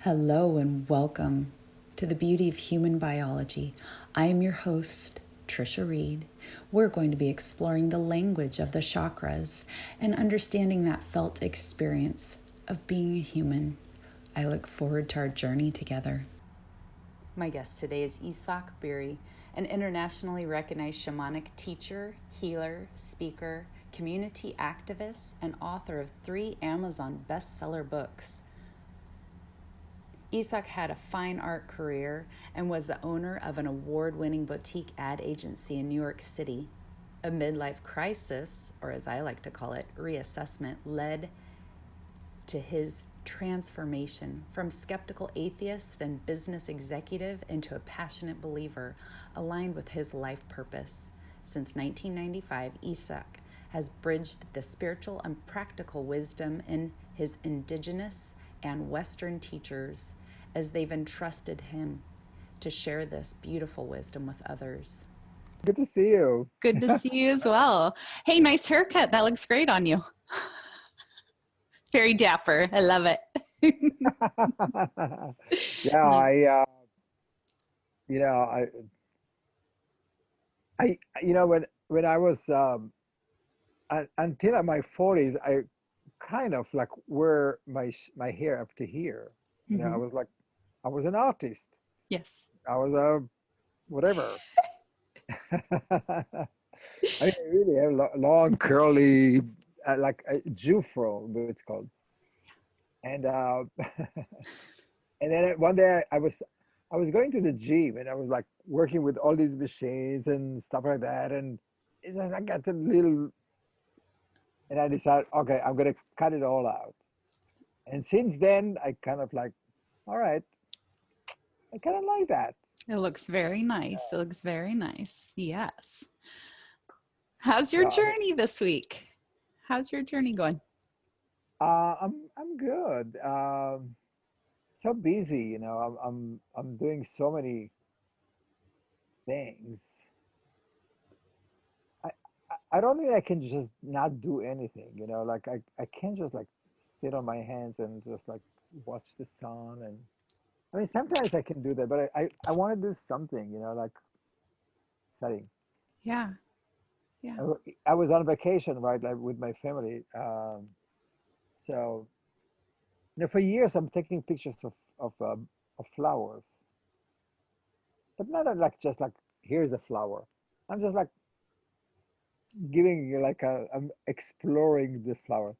Hello and welcome to the beauty of human biology. I am your host, Tricia Reid. We're going to be exploring the language of the chakras and understanding that felt experience of being a human. I look forward to our journey together. My guest today is Itzhak Beery, an internationally recognized shamanic teacher, healer, speaker, community activist, and author of 3 Amazon bestseller books. Itzhak had a fine art career and was the owner of an award-winning boutique ad agency in New York City. A midlife crisis, or as I like to call it, reassessment, led to his transformation from skeptical atheist and business executive into a passionate believer aligned with his life purpose. Since 1995, Itzhak has bridged the spiritual and practical wisdom in his indigenous and Western teachers as they've entrusted him to share this beautiful wisdom with others. Good to see you. Good to see you as well. Hey, nice haircut. That looks great on you. Very dapper. I love it. Yeah, when I was until my 40s, I kind of like wear my hair up to here. You know, I was an artist. Yes. I was a whatever. I really have long curly, like a youthful, it's called. And and then one day I was going to the gym and I was like working with all these machines and stuff like that, and it's just, I got a little, and I decided, okay, I'm gonna cut it all out. And since then, I kind of like, all right, I kind of like that. It looks very nice. It looks very nice. Yes. How's your So, journey this week? How's your journey going? I'm good. So busy, you know. I'm doing so many things. I I don't think I can just not do anything, you know. Like I can't just like sit on my hands and just like watch the sun. And I mean, sometimes I can do that, but I want to do something, you know, like studying. Yeah. Yeah. I was on vacation, right, like with my family. So you know, for years I'm taking pictures of flowers, but not like just like here's a flower. I'm just like giving you like I'm exploring the flower.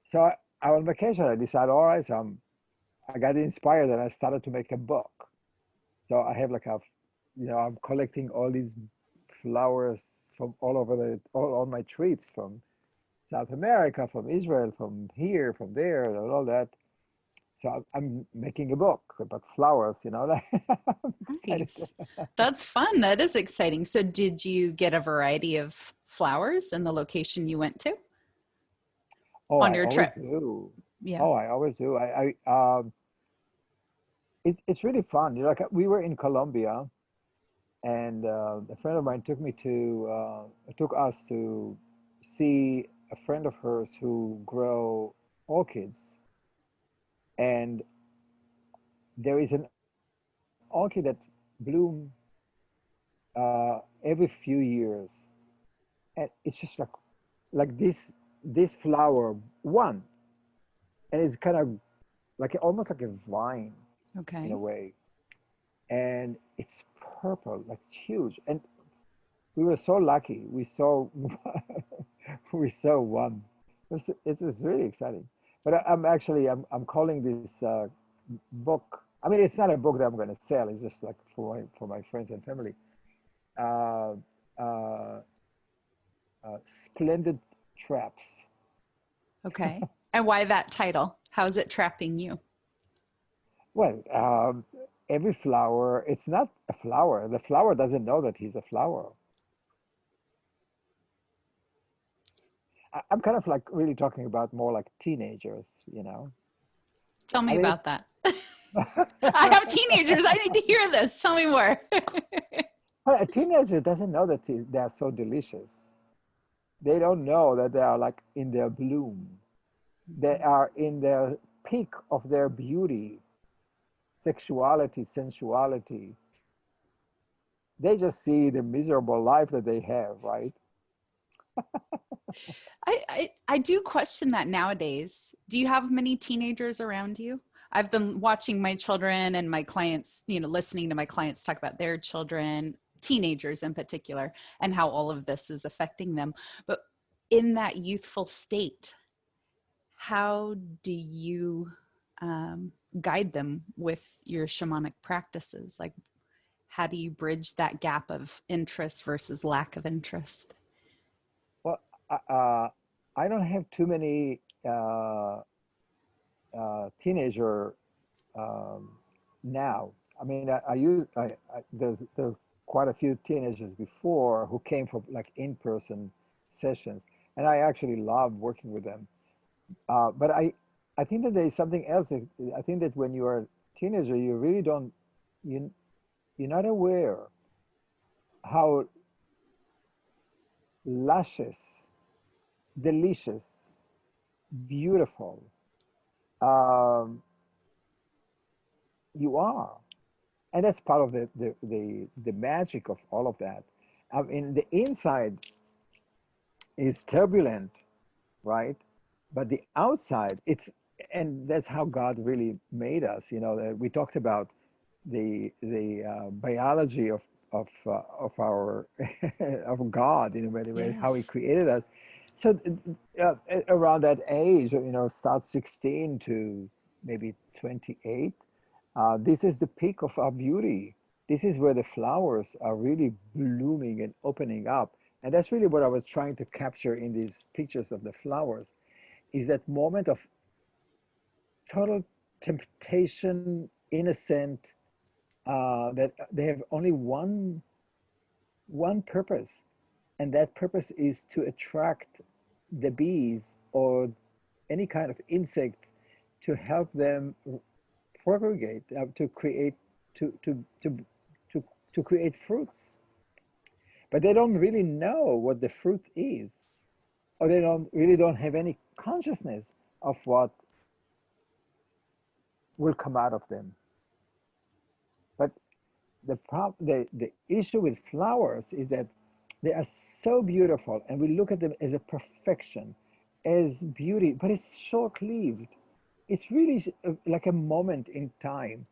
So I on vacation I decided, all right, so I got inspired and I started to make a book. So I have like you know, I'm collecting all these flowers from all over all my trips from South America, from Israel, from here, from there, and all that. So I'm making a book about flowers, you know. I'm excited. Nice. That's fun. That is exciting. So did you get a variety of flowers in the location you went to Oh, on I your always trip? do. Yeah. Oh, I always do. It's really fun. You know, like we were in Colombia, and a friend of mine took us to see a friend of hers who grow orchids, and there is an orchid that bloom every few years, and it's just like this flower one, and it's kind of like almost like a vine in a Okay. way, and it's purple, like huge. And we were so lucky. We saw we saw one. It's really exciting. But I'm calling this book. I mean, it's not a book that I'm going to sell. It's just like for my friends and family. Uh, uh, Splendid traps. Okay. And why that title? How is it trapping you? Well, every flower, it's not a flower. The flower doesn't know that he's a flower. I'm kind of like really talking about more like teenagers, you know. Tell I me mean, about that. I have teenagers. I need to hear this. Tell me more. a teenager doesn't know that they are so delicious. They don't know that they are like in their bloom. They are in their peak of their beauty. sexuality, sensuality. They just see the miserable life that they have, right? I do question that nowadays. Do you have many teenagers around you? I've been watching my children and my clients, listening to my clients talk about their children, teenagers in particular, and how all of this is affecting them. But in that youthful state, how do you guide them with your shamanic practices? Like, how do you bridge that gap of interest versus lack of interest? Well, I don't have too many teenager um, now. I mean, there's quite a few teenagers before who came for like in-person sessions, and I actually love working with them. But I think that there is something else. I think that when you are a teenager, you really don't, you, you're not aware how luscious, delicious, beautiful um, you are. And that's part of the magic of all of that. I mean, the inside is turbulent, right? But the outside, and that's how God really made us. We talked about the biology of our of God in many ways, how He Yes. created us. So around that age, start 16 to maybe 28, this is the peak of our beauty. This is where the flowers are really blooming and opening up. And that's really what I was trying to capture in these pictures of the flowers, is that moment of total temptation, innocent, that they have only one purpose, and that purpose is to attract the bees or any kind of insect to help them propagate, to create to to to to to create fruits. But they don't really know what the fruit is, or they don't have any consciousness of what will come out of them. But the issue with flowers is that they are so beautiful, and we look at them as a perfection, as beauty, but it's short-lived. It's really like a moment in time.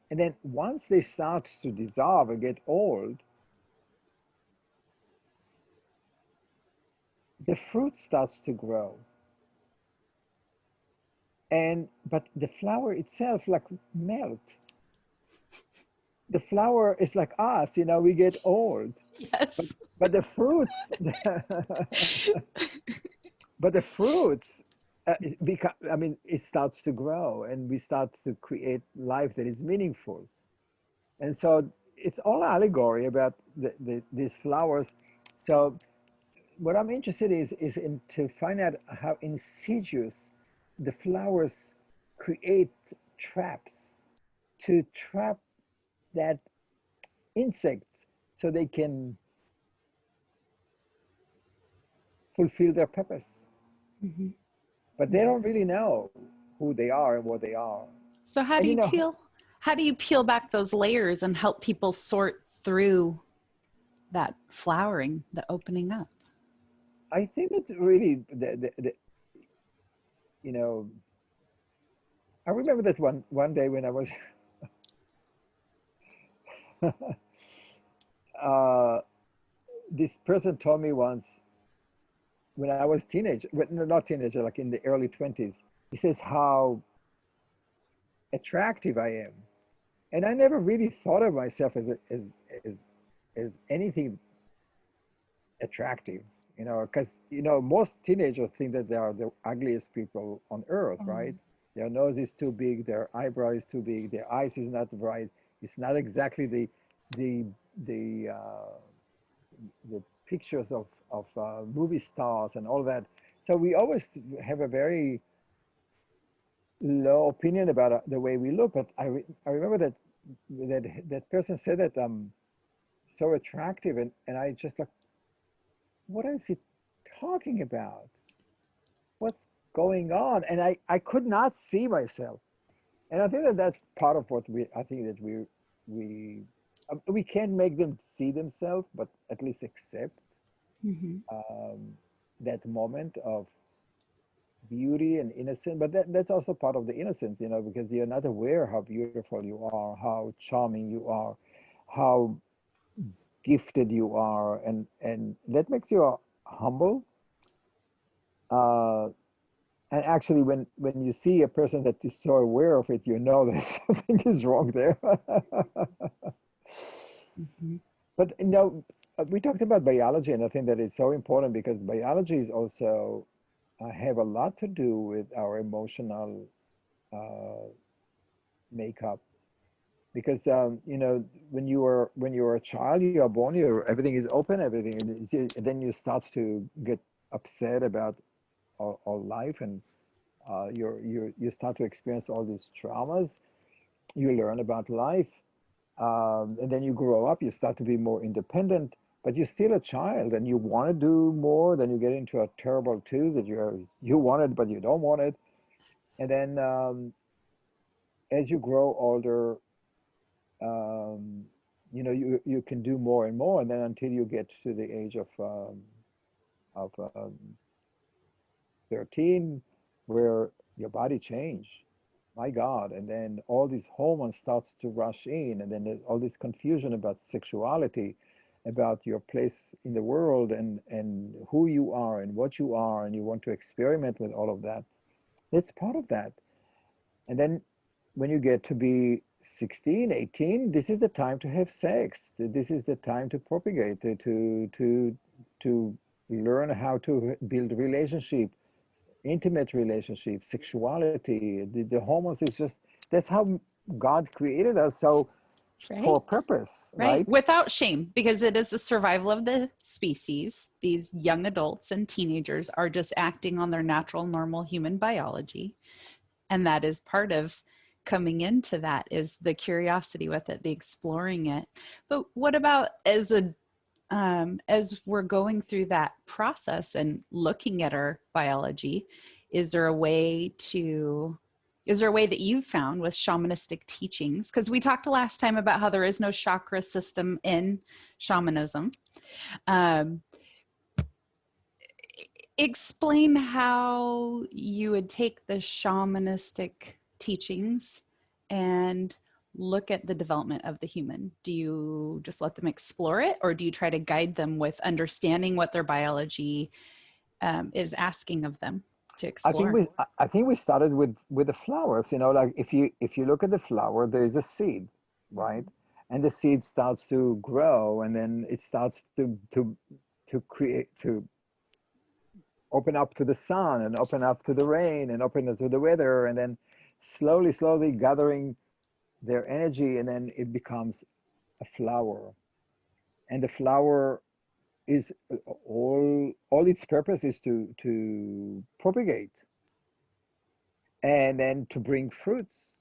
And then once they start to dissolve and get old, the fruit starts to grow. And but the flower itself like melt. The flower is like us, we get old. But Yes. but the fruits, but the fruits, I mean, it starts to grow, and we start to create life that is meaningful. And so it's all allegory about these flowers. So what I'm interested is in to find out how insidious the flowers create traps to trap that insects so they can fulfill their purpose. Mhm. But they don't really know who they are and what they are. So And how do you peel back those layers and help people sort through that flowering, the opening up? I think that really you know I remember that one day when I was uh, this person told me once when I was teenager, well, no, not teenager, like in the early 20s. He says how attractive I am, and I never really thought of myself as as anything attractive, because most teenagers think that they are the ugliest people on earth, right? Um, Their nose is too big, their eyebrow is too big, their eyes is not right. It's not exactly the the uh, the pictures of movie stars and all that. So we always have a very low opinion about the way we look. But I remember that person said that I'm so attractive, and I just like, what is he talking about? What's going on? And I could not see myself. And I think that that's part of what I think that we we can't make them see themselves, but at least accept Hmm. um, that moment of beauty and innocence. But that's also part of the innocence, because you're not aware how beautiful you are, how charming you are, how gifted you are, and that makes you humble. Uh, and actually, when you see a person that is so aware of it, you know that something is wrong there. Hmm. But we talked about biology, and I think that it's so important because biology is also have a lot to do with our emotional uh, makeup. Because when you are a child, you are born, everything is open, everything, and then you start to get upset about all life, and you start to experience all these traumas. You learn about life, and then you grow up, you start to be more independent, but you're still a child and you want to do more. Then you get into a terrible too that you want it but you don't want it. And then as you grow older, um, you can do more and more, and then until you get to the age of 13, where your body change, my God. And then all these hormones starts to rush in, and then there's all this confusion about sexuality, about your place in the world, and who you are and what you are, and you want to experiment with all of that. It's part of that. And then when you get to be 16, 18, this is the time to have sex. This is the time to propagate, to learn how to build relationship, intimate relationship, sexuality. The hormones is just, that's how God created us. So for Right. a purpose, Right. right? Without shame, because it is the survival of the species. These young adults and teenagers are just acting on their natural, normal human biology. And that is part of coming into that is the curiosity with it, the exploring it. But what about as we're going through that process and looking at our biology, is there a way to is there a way that you've found with shamanistic teachings? Because we talked last time about how there is no chakra system in shamanism. Um, Explain how you would take the shamanistic teachings and look at the development of the human. Do you just let them explore it, or do you try to guide them with understanding what their biology is asking of them to I think explore? we started with the flowers. Like if you look at the flower, there is a seed, right? Mhm. And the seed starts to grow, and then it starts to create, to open up to the sun, and open up to the rain, and open up to the weather, and then slowly gathering their energy, and then it becomes a flower. And the flower is all its purpose is to propagate, and then to bring fruits.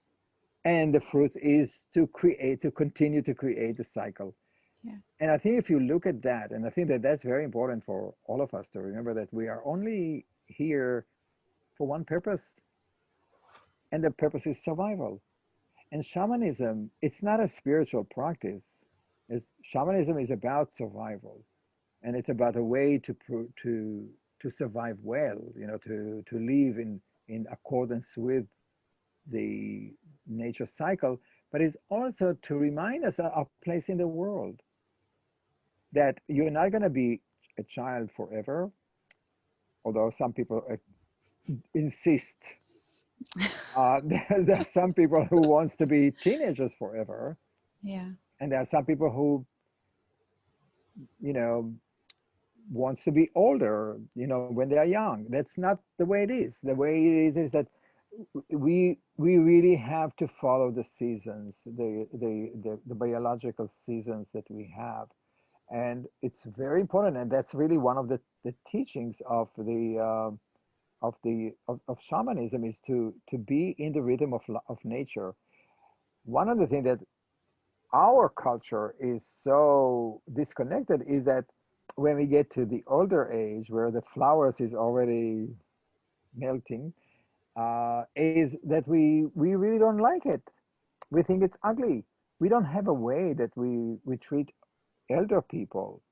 And the fruit is to continue to create the cycle. Yeah. And I think if you look at that, and I think that that's very important for all of us to remember, that we are only here for one purpose, and the purpose is survival. And shamanism, it's not a spiritual practice. Shamanism is about survival, and it's about a way to survive well, to live in accordance with the nature cycle. But it's also to remind us of our place in the world, that you're not going to be a child forever, although some people insist. There are some people who wants to be teenagers forever, Yeah. and there are some people who, you know, wants to be older, when they are young. That's not the way it is. The way it is that we really have to follow the seasons, the biological seasons that we have. And it's very important, and that's really one of the teachings of shamanism, is to be in the rhythm of nature. One of the things that our culture is so disconnected is that when we get to the older age, where the flowers is already melting, is that we really don't like it. We think it's ugly. We don't have a way that we treat elder people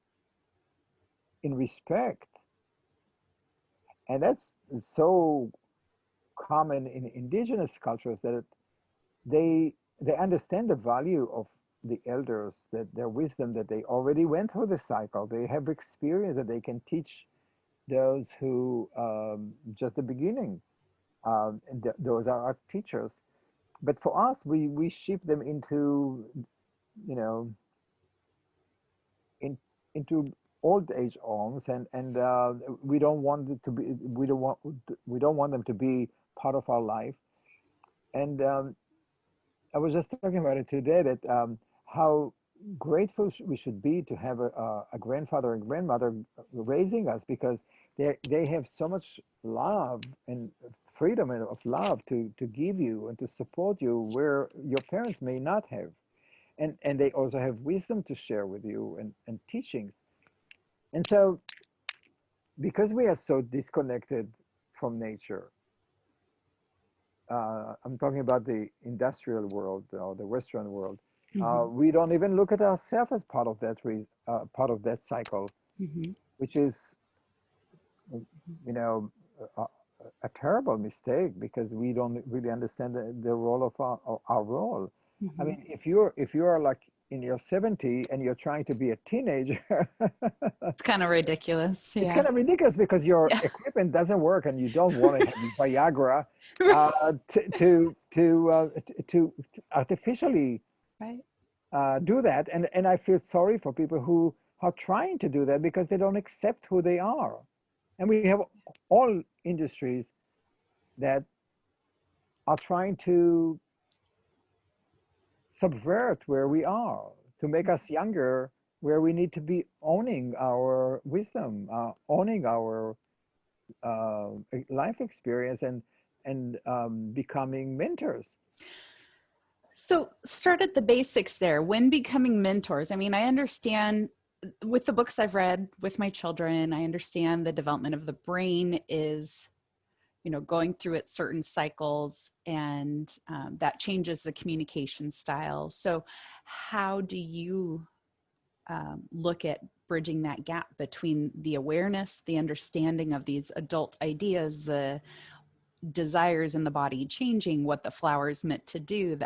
in respect, and that's so common in indigenous cultures that they they understand the value of the elders, that their wisdom, that they already went through the cycle, they have experience that they can teach those who just the beginning. Those are our teachers. But for us, we ship them into, you know, in, into old age homes, and we don't want it to be, we don't want them to be part of our life. And I was just talking about it today, that how grateful we should be to have a grandfather and grandmother raising us, because they have so much love and freedom of love to give you and to support you where your parents may not have. And they also have wisdom to share with you, and teachings. And so, because we are so disconnected from nature, I'm talking about the industrial world or the Western world. Mm-hmm. We don't even look at ourselves as part of that part of that cycle, Mm-hmm. which is, you know, a, a terrible mistake, because we don't really understand the role of our role. I Mm-hmm. mean, if you're like in your 70 and you're trying to be a teenager, It's kind of ridiculous. it's Yeah. kind of ridiculous, because your Yeah. equipment doesn't work and you don't want to have Viagra to artificially Right. do that. And I feel sorry for people who are trying to do that because they don't accept who they are. And we have all industries that are trying to subvert where we are, to make us younger, where we need to be owning our wisdom, owning our life experience, and becoming mentors. So start at the basics there. When becoming mentors, I mean, I understand with the books I've read with my children, I understand the development of the brain is, going through its certain cycles, and that changes the communication style. So how do you look at bridging that gap between the awareness, the understanding of these adult ideas, the desires in the body changing, what the flower is meant to do,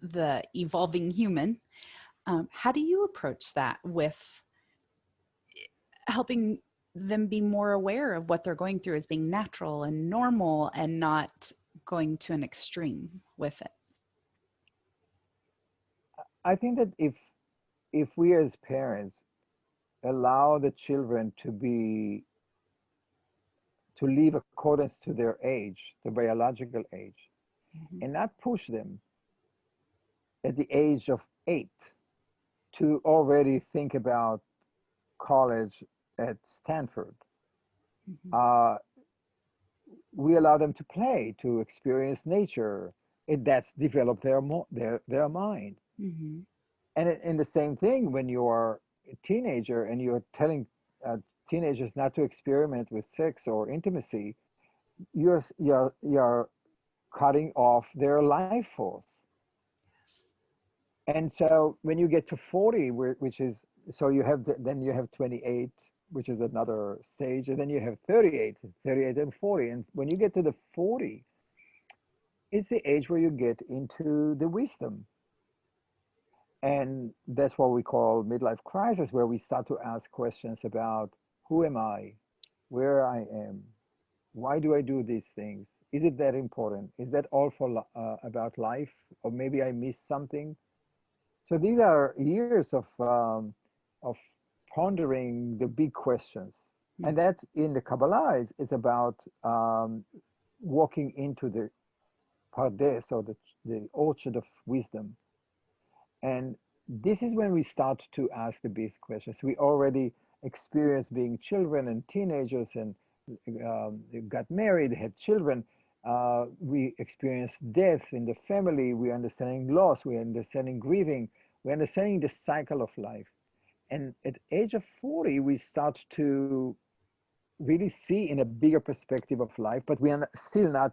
the evolving human? How do you approach that with helping them be more aware of what they're going through as being natural and normal, and not going to an extreme with it? I think that if we as parents allow the children to live accordance to their age, the biological age, Mm-hmm. and not push them at the age of 8 to already think about college at Stanford. Mm-hmm. Uh, we allow them to play, to experience nature. That's develop their mind. Mm-hmm. And in the same thing, when you are a teenager and you're telling teenagers not to experiment with sex or intimacy, you're cutting off their life force. And so when you get to 40, which is, so you have then you have 28, which is another stage, and then you have 38 and 40. And when you get to the 40, it's the age where you get into the wisdom. And that's what we call midlife crisis, where we start to ask questions about who am I, where I am, why do I do these things? Is it that important? Is that all for about life, or maybe I missed something? So these are years of pondering the big questions, and that in the Kabbalah is about walking into the pardes, or the orchard of wisdom. And this is when we start to ask the big questions. We already experienced being children and teenagers, and got married, had children. We experienced death in the family. We're understanding loss. We're understanding grieving. We're understanding the cycle of life. And at age of 40, we start to really see in a bigger perspective of life, but we are still not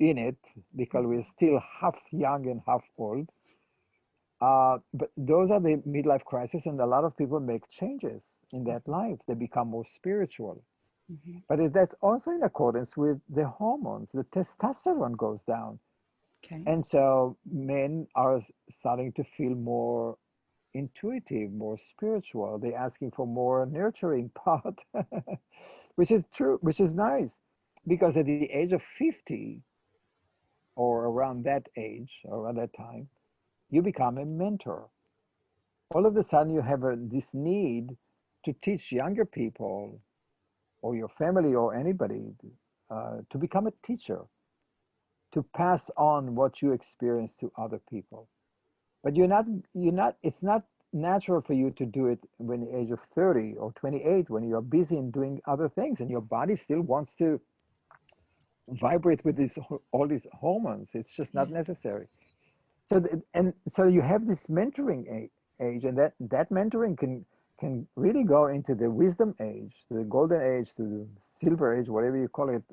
in it because we're still half young and half old. But those are the midlife crisis, and a lot of people make changes in that life. They become more spiritual. Mhm. But that's also in accordance with the hormones. The testosterone goes down. Okay. And so men are starting to feel more intuitive, more spiritual. They're asking for more nurturing part, which is true, which is nice. Because at the age of 50 or around that age, or around that time, you become a mentor. All of a sudden, you have this need to teach younger people or your family or anybody to become a teacher, to pass on what you experience to other people. But it's not natural for you to do it when the age of 30 or 28 when you're busy and doing other things and your body still wants to vibrate with all these hormones. It's just Yeah. not necessary. So and so you have this mentoring age, and that mentoring can really go into the wisdom age, to the golden age, to the silver age, whatever you call it,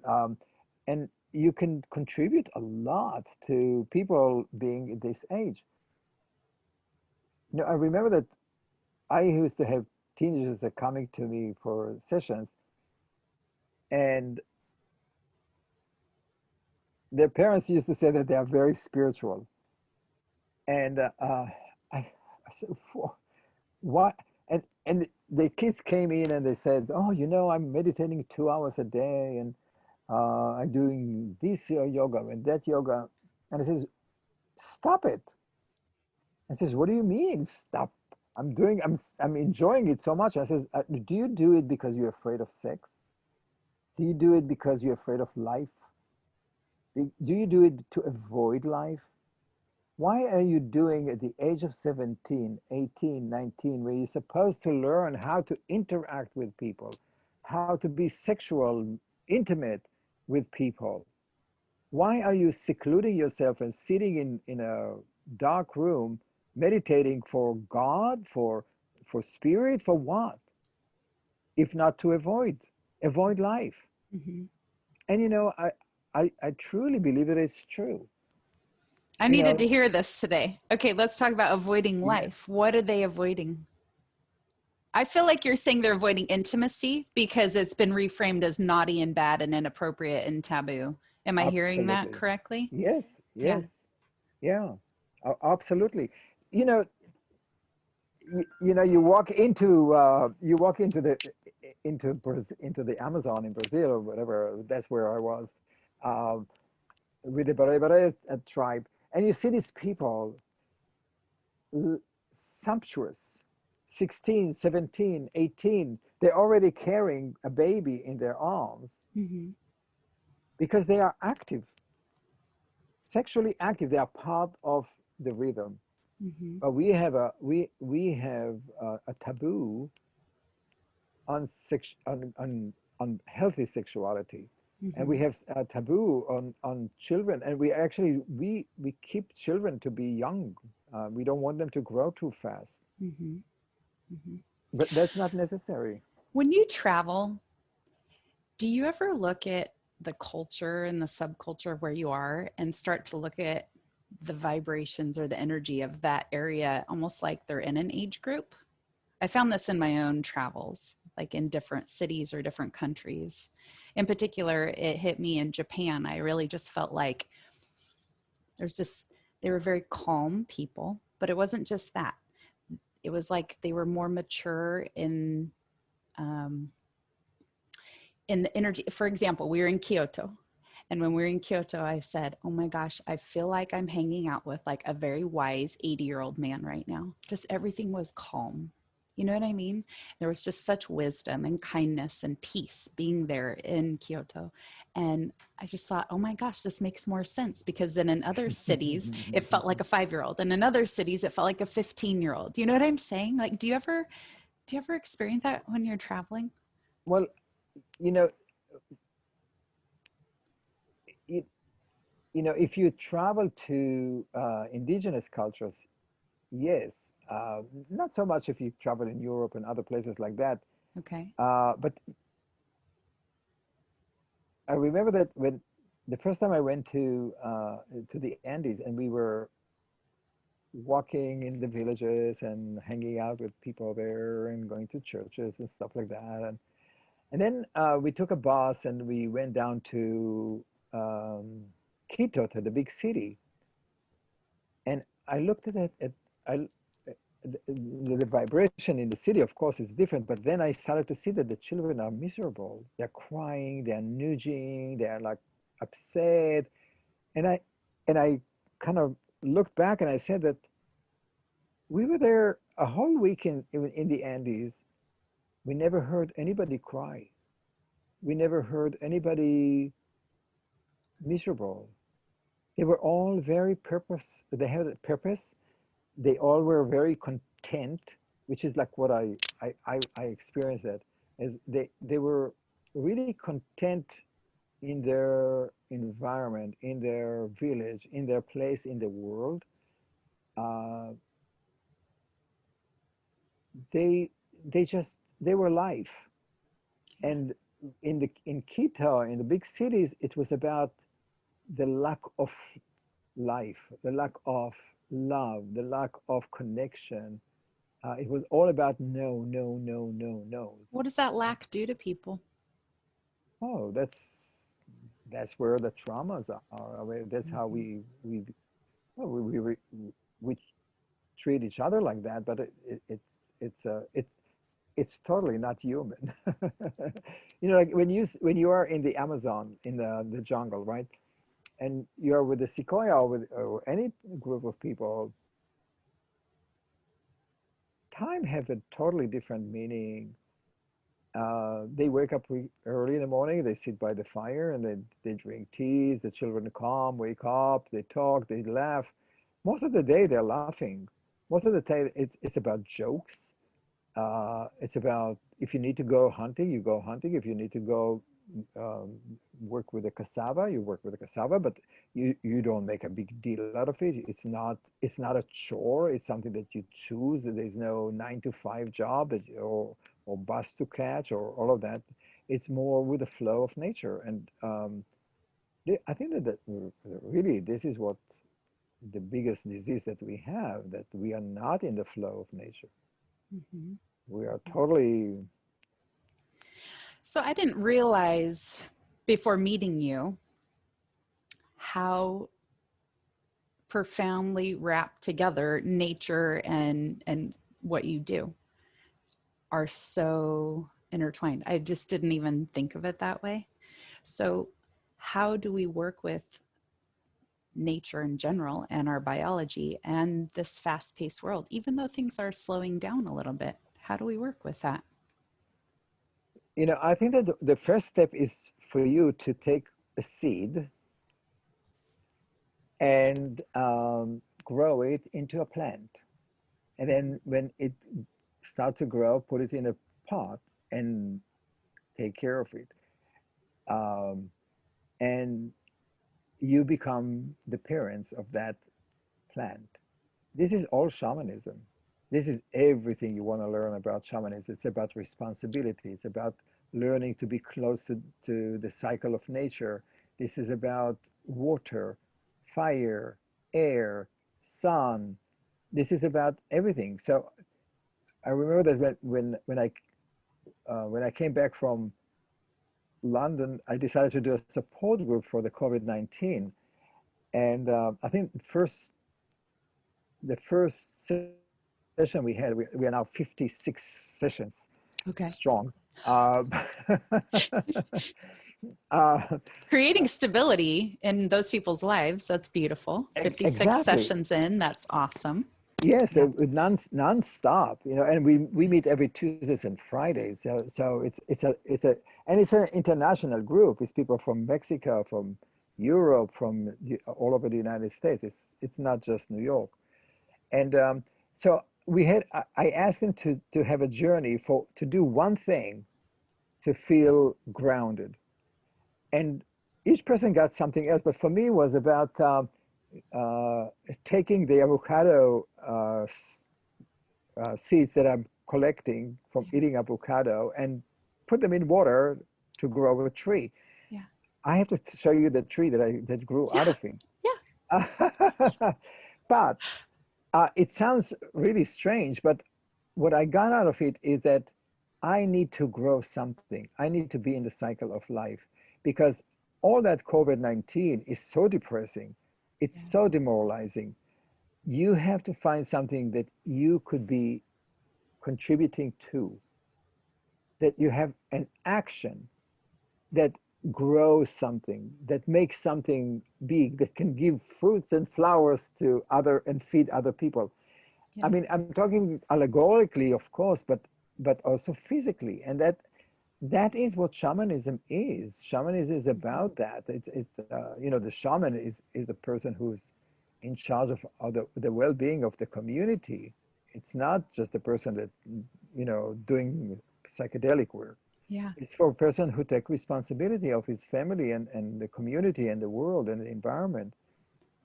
and you can contribute a lot to people being at this age. I remember that I used to have teenagers that coming to me for sessions, and their parents used to say that they are very spiritual, and I said, what? And the kids came in and they said, oh, I'm meditating 2 hours a day, and I'm doing this yoga and that yoga. And I says, stop it. I says, what do you mean stop? I'm enjoying it so much. I says, do you do it because you're afraid of sex? Do you do it because you're afraid of life? Do you do it to avoid life? Why are you doing at the age of 17, 18, 19, where you're supposed to learn how to interact with people, how to be sexual, intimate with people? Why are you secluding yourself and sitting in a dark room, meditating for God, for spirit, for what? If not to avoid life. Mhm. And I truly believe that it's true. I You needed to know, hear this today. Okay, let's talk about avoiding yes, life. What are they avoiding? I feel like you're saying they're avoiding intimacy because it's been reframed as naughty and bad and inappropriate and taboo. Am I hearing that absolutely. correctly? Yes, Yeah. yes, yeah, absolutely. You know, you walk into into the Amazon in Brazil or whatever. That's where I was, um, with the Beery tribe, and you see these people, sumptuous, 16, 17, 18. They're already carrying a baby in their arms Hmm. because they are active, sexually active. They are part of the rhythm. Hmm. But we have a taboo on on healthy sexuality, and we Hmm. have a taboo on children, and we keep children to be young. We don't want them to grow too fast, Hmm. Hmm. but that's not necessary. When you travel, do you ever look at the culture and the subculture of where you are and start to look at the vibrations or the energy of that area almost like they're in an age group? I found this in my own travels, like in different cities or different countries. In particular, it hit me in Japan. I really just felt like there's this, they were very calm people, but it wasn't just that. It was like they were more mature um, in the energy. For example, we were in Kyoto. And when we were in Kyoto, I said, oh my gosh, I feel like I'm hanging out with like a very wise 80-year-old man right now. Just everything was calm. You know what I mean? There was just such wisdom and kindness and peace being there in Kyoto. And I just thought, oh my gosh, this makes more sense because then in other cities, it felt like a 5-year-old. And in other cities, it felt like a 15-year-old. You know what I'm saying? Like, do you ever experience that when you're traveling? Well, you know, it, if you travel to indigenous cultures, yes, not so much if you travel in Europe and other places like that. Okay. But I remember that when the first time I went to the Andes, and we were walking in the villages and hanging out with people there and going to churches and stuff like that. And then we took a bus and we went down to um, Quito, to the big city. And I looked at it, the vibration in the city, of course, is different. But then I started to see that the children are miserable. They're crying, they're nudging, they're like upset. And I kind of looked back and I said that we were there a whole week in the Andes. We never heard anybody cry. We never heard anybody miserable. They were all very purpose. They had a purpose. They all were very content, which is like what I experienced that as they were really content in their environment, in their village, in their place in the world. Uh, they they were life. And in Quito, in the big cities, it was about the lack of life, the lack of love, the lack of connection. It was all about no, no, no, no, no's. What does that lack do to people? Oh, that's where the traumas are. I mean, that's how Mhm. well, we treat each other like that, but it's it's totally not human. You know, like when you are in the Amazon, in the jungle, right? And you're with the sequoia or any group of people, time has a totally different meaning. They wake up early in the morning, they sit by the fire and they drink teas, the children come, wake up, they talk, they laugh. Most of the day they're laughing. Most of the time it's about jokes. It's about if you need to go hunting, you go hunting. If you need to go um, work with the cassava, you work with the cassava, but you don't make a big deal out of it. It's not a chore. It's something that you choose. There's no 9 to 5 job or bus to catch or all of that. It's more with the flow of nature. And I think that really this is what the biggest disease that we have, that we are not in the flow of nature. Mhm. We are totally. So I didn't realize before meeting you how profoundly wrapped together nature and what you do are so intertwined. I just didn't even think of it that way. So how do we work with nature in general and our biology and this fast-paced world, even though things are slowing down a little bit? How do we work with that? You know, I think that the first step is for you to take a seed and grow it into a plant. And then when it starts to grow, put it in a pot and take care of it. Um, and you become the parents of that plant. This is all shamanism. This is everything you want to learn about shamanism. It's about responsibility. It's about learning to be close to the cycle of nature. This is about water, fire, air, sun. This is about everything. So I remember that when I came back from London, I decided to do a support group for the COVID-19. And I think the first session we had, we are now 56 sessions Okay. strong. Uh, uh, Creating stability in those people's lives, that's beautiful. 56 exactly. sessions in, that's awesome. Yes, Yeah. so with non-stop, you know, and we meet every Tuesdays and Fridays. So and it's an international group. It's people from Mexico, from Europe, from all over the United States. It's not just New York. And so I asked them to have a journey to do one thing to feel grounded. And each person got something else, but for me it was about uh, taking the avocado seeds that I'm collecting from Yeah. eating avocado and put them in water to grow a tree. Yeah. I have to show you the tree that grew out Yeah, of him. yeah, But it sounds really strange, but what I got out of it is that I need to grow something. I need to be in the cycle of life because all that COVID-19 is so depressing. It's yeah, so demoralizing. You have to find something that you could be contributing to, that you have an action that grows something, that makes something big, that can give fruits and flowers to other and feed other people. I yeah, mean, I'm talking allegorically, of course, but also physically, and that is what shamanism is. Shamanism is mhm, about that. You know, the shaman is the person who's in charge of the well-being of the community. It's not just the person that, you know, doing psychedelic work. yeah, It's for a person who take responsibility of his family and the community and the world and the environment.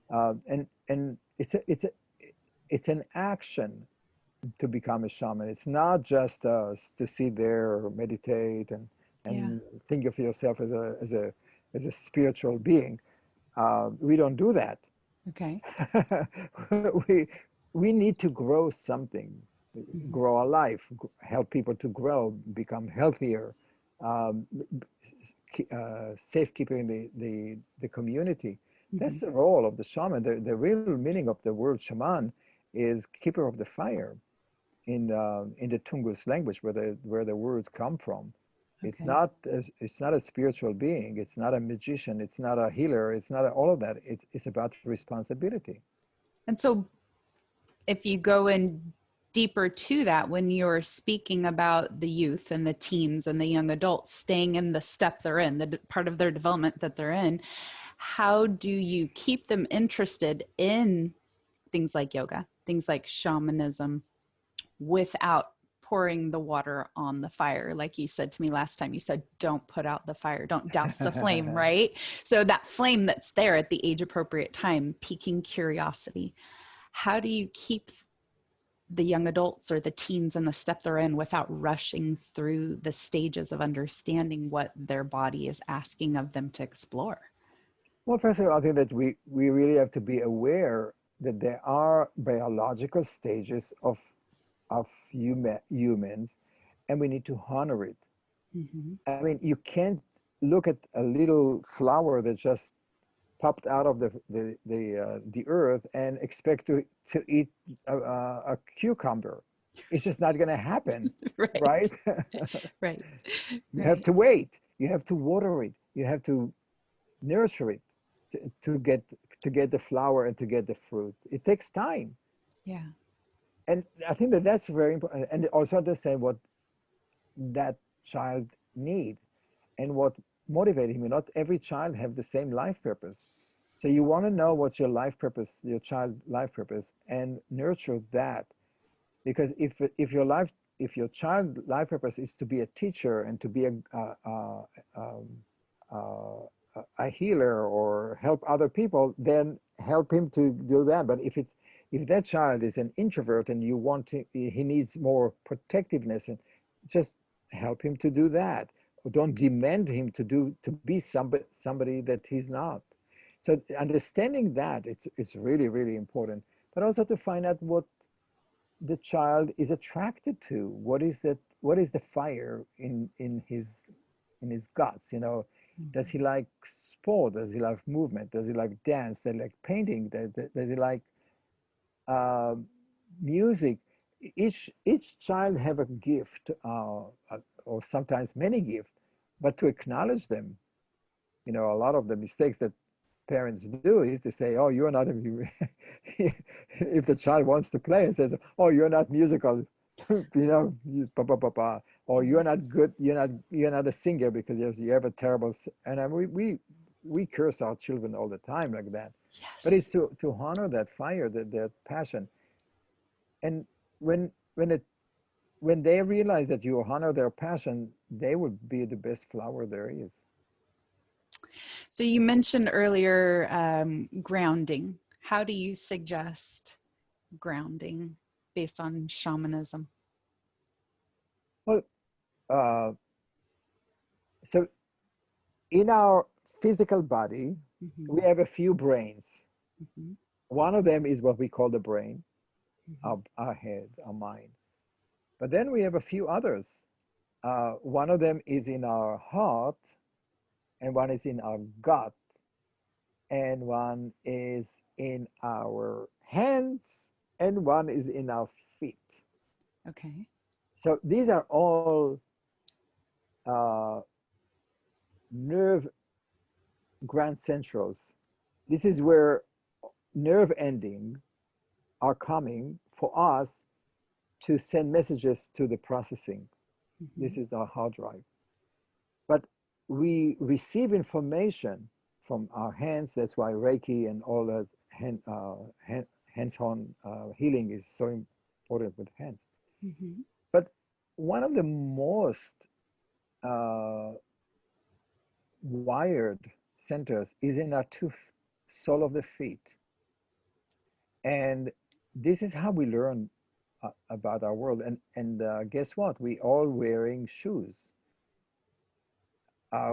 And it's an action to become a shaman. It's not just to sit there or meditate yeah. and think of yourself as a spiritual being. We don't do that. Okay. we we need to grow something, Mhm, grow our life, help people to grow, become healthier, um, safekeeping the community. That's mhm. the role of the shaman. The real meaning of the word shaman is keeper of the fire in the Tungus language, where the word come from. Okay. It's not a spiritual being. It's not a magician. It's not a healer. It's not all of that. It's about responsibility. And so if you go in deeper to that, when you're speaking about the youth and the teens and the young adults staying in the step they're in, the part of their development that they're in, how do you keep them interested in things like yoga, things like shamanism, without pouring the water on the fire? Like you said to me last time, you said, don't put out the fire, don't douse the flame, right? So that flame that's there at the age appropriate time, piquing curiosity. How do you keep the young adults or the teens in the step they're in without rushing through the stages of understanding what their body is asking of them to explore? Well, first of all, I think that we really have to be aware that there are biological stages of humans, and we need to honor it. Mm-hmm. I mean, you can't look at a little flower that just popped out of the earth and expect to eat a cucumber. It's just not going to happen, Right, right? right, You have right. to wait. You have to water it. You have to nurture it to get the flower and to get the fruit. It takes time, Yeah. and I think that that's very important. And also understand what that child need and what motivated him. Not every child have the same life purpose. So you want to know what's your life purpose, your child life purpose, and nurture that. Because if your child life purpose is to be a teacher and to be um, a healer or help other people, then help him to do that. But if that child is an introvert and you want to, he needs more protectiveness, and just help him to do that. Don't demand him to be somebody that he's not. So understanding that it's really really important. But also to find out what the child is attracted to. What is the fire in his guts, you know? Does he Mhm. like sport? Does he like movement? Does he like dance? Does he like painting? Does he like uh, music? Each child have a gift, or sometimes many gifts, but to acknowledge them. You know, a lot of the mistakes that parents do is they say, "Oh, you're not a." If the child wants to play and says, "Oh, you're not musical," or Yeah. you're not good, you're not a singer because you have a terrible. And we curse our children all the time like that, but it's Yes. to honor that fire, that passion, and when when it when they realize that you honor their passion, they will be the best flower there is. So you mentioned earlier grounding. How do you suggest grounding based on shamanism? Well, uh, so in our physical body, we have a few brains. One of them is what we call the brain, our head, our mind. But then we have a few others. One of them is in our heart, and one is in our gut, and one is in our hands, and one is in our feet. Okay. So these are all nerve grand centrals. This is where nerve endings are coming for us to send messages to the processing. This is our hard drive. But we receive information from our hands. That's why Reiki and all that hands-on healing is so important with hands. But one of the most wired centers is in our sole of the feet. And this is how we learn about our world. And guess what? We all wearing shoes.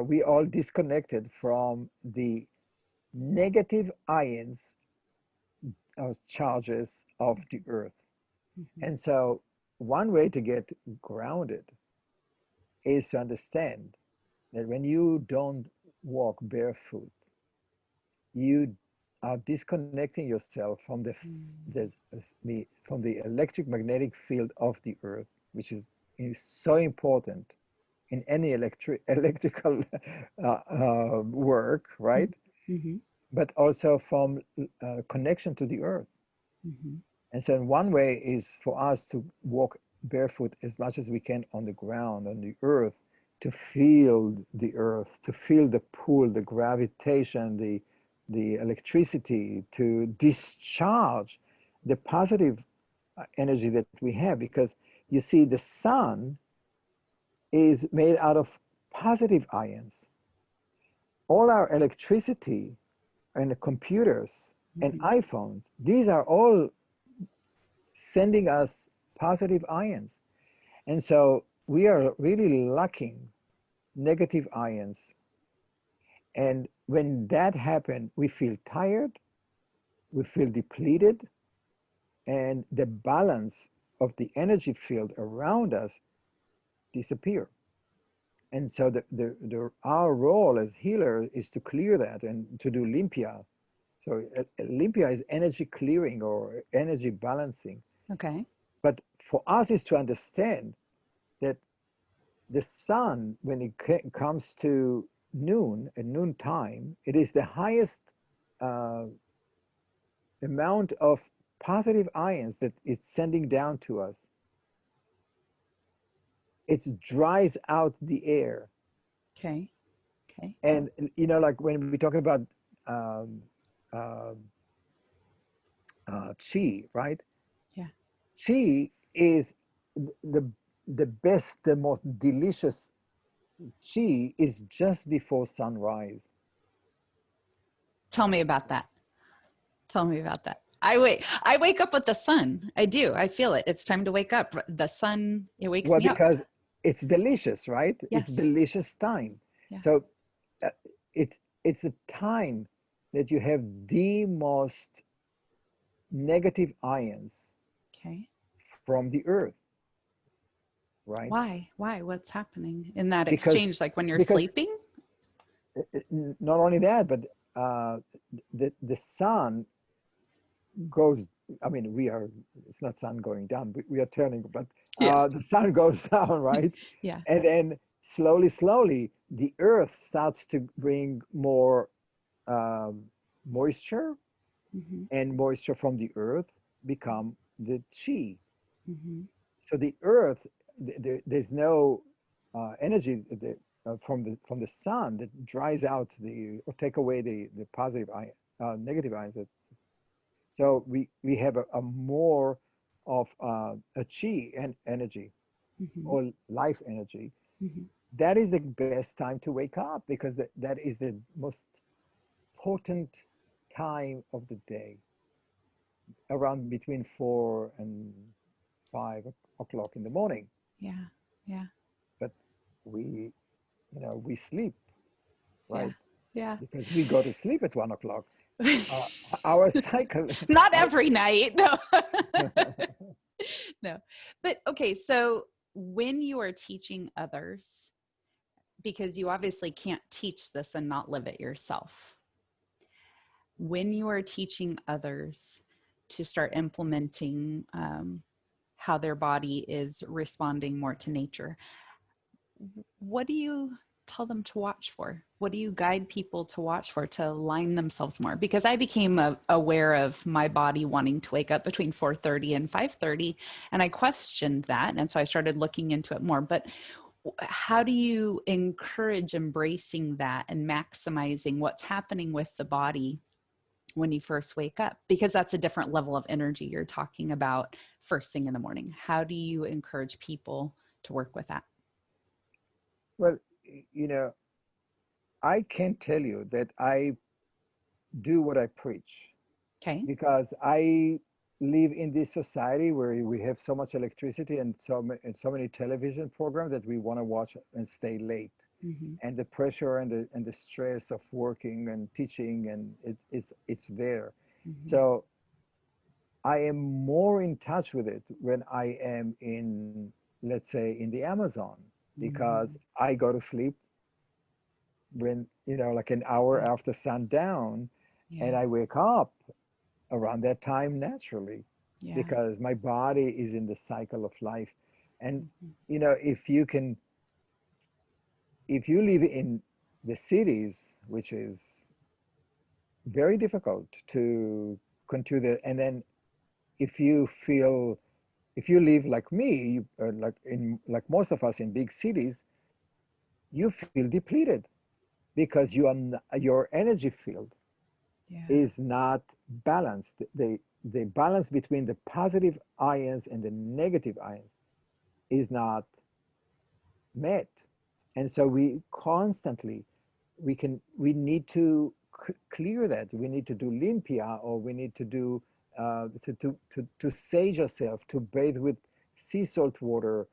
We all disconnected from the negative ions charges of the earth. And so one way to get grounded is to understand that when you don't walk barefoot, you are disconnecting yourself from from the electric magnetic field of the earth, which is so important in any electrical work, right? But also from connection to the earth. And so one way is for us to walk barefoot as much as we can on the ground, on the earth, to feel the earth, to feel the pull, the gravitation, the electricity, to discharge the positive energy that we have. Because you see, the sun is made out of positive ions. All our electricity and the computers and iPhones, these are all sending us positive ions. And so we are really lacking negative ions. And when that happens, we feel tired, we feel depleted, and the balance of the energy field around us disappear. And so our role as healer is to clear that and to do limpia. So limpia is energy clearing or energy balancing. Okay. But for us is to understand that the sun, when it comes to noon, at noon time, it is the highest amount of positive ions that it's sending down to us. It dries out the air. Okay. Okay. And, you know, like when we talk about chi, right? Yeah. Chi is the best, the most delicious chi is just before sunrise. Tell me about that. Tell me about that. I wake up with the sun. I do. I feel it. It's time to wake up. The sun, it wakes Well, me up. because it's delicious, right? Yes. It's delicious time. Yeah. So it's a time that you have the most negative ions Okay. from the earth, right? Why? What's happening in that Because exchange? Like when you're sleeping? not only that, but the sun goes, I mean, it's not sun going down, we are turning, but Yeah. the sun goes down, right? Yeah. And then slowly, the earth starts to bring more moisture, and moisture from the earth become the chi. So the earth, there's no energy from the sun that dries out or take away the positive ion, negative ions. So we have a more of a chi and energy, or life energy. That is the best time to wake up, because that is the most potent time of the day, around between 4 and 5 o'clock in the morning. Yeah. But we sleep, right? Yeah. because we go to sleep at 1 o'clock. Uh, our cycle, Not our, every night, no. No. But okay, so when you are teaching others, because you obviously can't teach this and not live it yourself, when you are teaching others to start implementing how their body is responding more to nature, what do you tell them to watch for? What do you guide people to watch for to align themselves more? Because I became aware of my body wanting to wake up between 4:30 and 5:30, and I questioned that, and so I started looking into it more. But how do you encourage embracing that and maximizing what's happening with the body when you first wake up? Because that's a different level of energy you're talking about first thing in the morning. How do you encourage people to work with that? well, you know, I can tell you that I do what I preach Okay. because I live in this society where we have so much electricity and so many television programs that we want to watch and stay late. Mm-hmm. And the pressure and the stress of working and teaching, and it's there. Mm-hmm. So I am more in touch with it when I am in, let's say, in the Amazon, because Mm-hmm. I go to sleep when, like an hour Yeah. after sundown, Yeah. and I wake up around that time naturally Yeah. because my body is in the cycle of life. And, Mm-hmm. if you live in the cities, which is very difficult to continue, and then if you feel, if you live like me, like most of us in big cities, you feel depleted because your energy field Yeah. is not balanced. The balance between the positive ions and the negative ions is not met. And so we constantly, we need to clear that. We need to do limpia, or we need to do to sage ourselves, to bathe with sea salt water.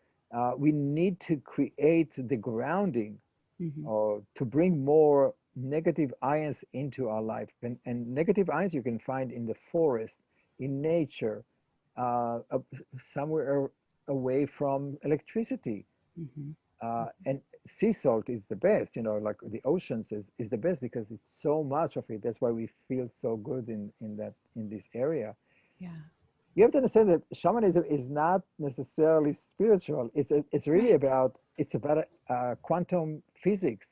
We need to create the grounding, Mm-hmm. or to bring more negative ions into our life. And negative ions you can find in the forest, in nature, somewhere away from electricity. Mm-hmm. And sea salt is the best, like the oceans is the best because it's so much of it. That's why we feel so good in this area. Yeah. You have to understand that shamanism is not necessarily spiritual. It's really Right. about, quantum physics.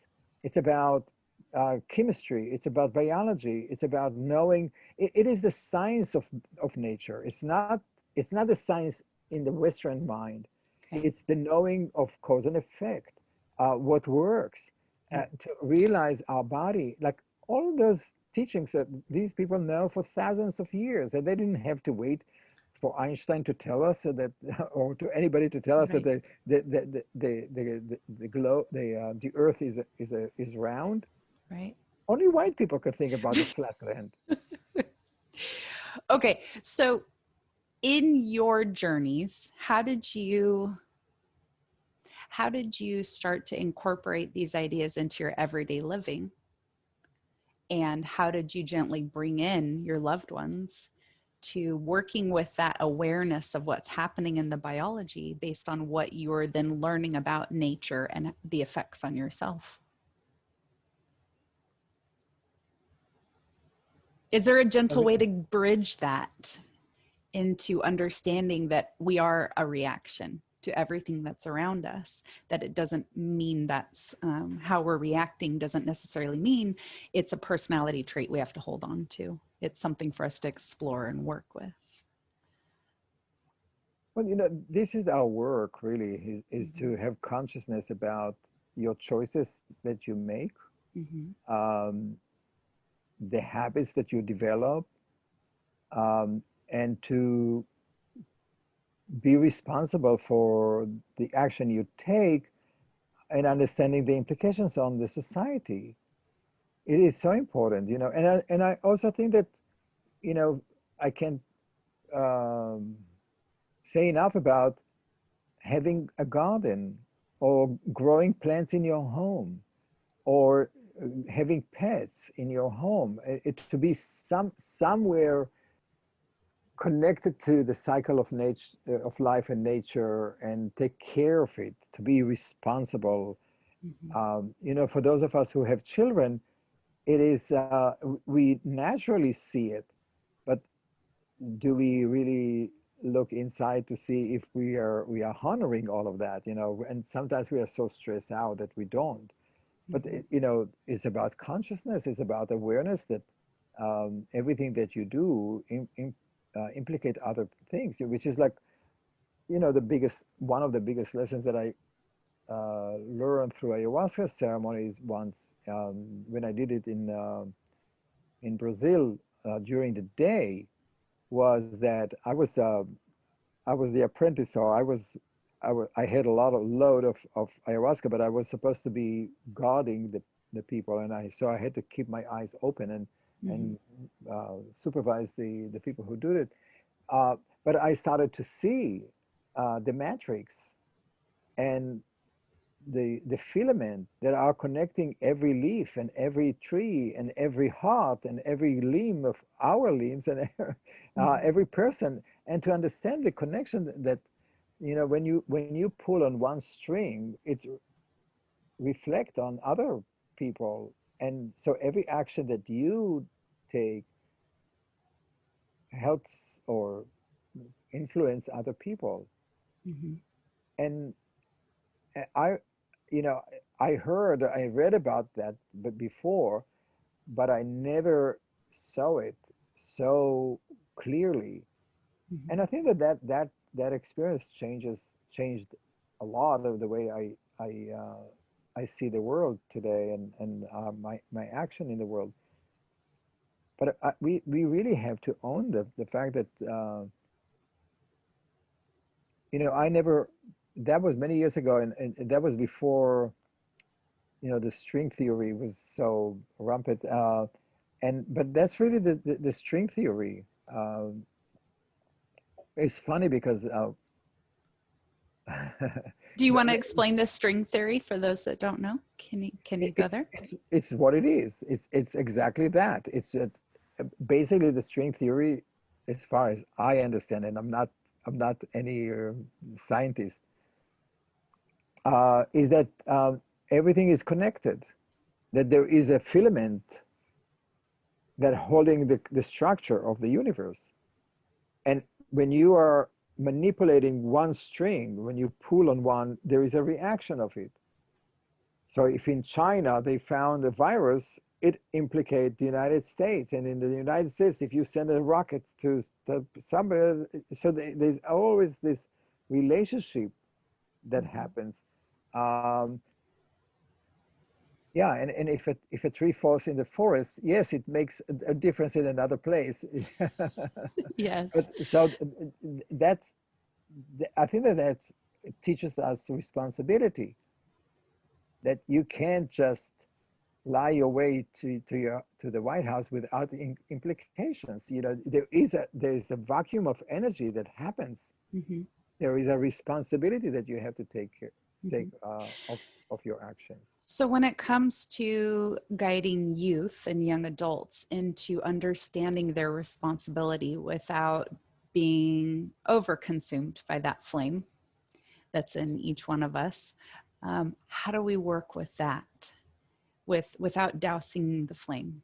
It's about chemistry. It's about biology. It's about knowing. It is the science of nature. It's not the science in the Western mind. Okay. It's the knowing of cause and effect, what works, Mm. to realize our body, like all of those teachings that these people know for thousands of years, and they didn't have to wait for Einstein to tell us that, or to anybody to tell us that Right. the Earth is round. Right. Only white people could think about the flat land. Okay. So in your journeys, how did you start to incorporate these ideas into your everyday living? And how did you gently bring in your loved ones to working with that awareness of what's happening in the biology based on what you're then learning about nature and the effects on yourself? Is there a gentle way to bridge that into understanding that we are a reaction to everything that's around us, that it doesn't mean that's how we're reacting doesn't necessarily mean it's a personality trait we have to hold on to. It's something for us to explore and work with. Well, this is our work really, is Mm-hmm. to have consciousness about your choices that you make, Mm-hmm. um, the habits that you develop, and to be responsible for the action you take, and understanding the implications on the society. It is so important, and I also think that, you know, I can't um, say enough about having a garden, or growing plants in your home, or having pets in your home, to be somewhere connected to the cycle of nature, of life and nature, and take care of it, to be responsible. Mhm. You know, for those of us who have children, it is, we naturally see it, but do we really look inside to see if we are honoring all of that, you know? And sometimes we are so stressed out that we don't. But Mhm. you know, it's about consciousness, it's about awareness that everything that you do implicate other things, which is like, you know, the biggest, one of the biggest lessons that I learned through ayahuasca ceremonies once, when I did it in Brazil during the day, was that I was the apprentice, so I had a lot of load of ayahuasca, but I was supposed to be guarding the people, and so I had to keep my eyes open Mhm. and supervise the people who do it. Uh, but I started to see the matrix and the filament that are connecting every leaf and every tree and every heart and every limb of our limbs and Mhm. every person, and to understand the connection that, you know, when you pull on one string, it reflect on other people, and so every action that you take helps or influence other people. Mhm. And I, you know, I read about that but before, but I never saw it so clearly. Mhm. And I think that experience changed a lot of the way I see the world today, and my action in the world. But we really have to own the fact that you know, I never, that was many years ago, and that was before, you know, the string theory was so rampant. And but that's really the string theory. It's funny because Do you want to explain the string theory for those that don't know? Can you go it's there? it's what it is. It's exactly that. It's just, basically the string theory, as far as I understand, and I'm not any scientist, is that everything is connected. That there is a filament that holding the structure of the universe. And when you are manipulating one string, when you pull on one, there is a reaction of it. So if in China they found a virus, it implicates the United States. And in the United States, if you send a rocket to somebody, so there's always this relationship that Mhm. happens. Um, yeah, and if a tree falls in the forest, yes, it makes a difference in another place. But Yes. so that's, I think that it teaches us responsibility, that you can't just lie your way to the White House without implications. You know, there is a vacuum of energy that happens. Mhm. There is a responsibility that you have to take Mhm. of your actions. So, when it comes to guiding youth and young adults into understanding their responsibility without being overconsumed by that flame that's in each one of us, how do we work with that without dousing the flame?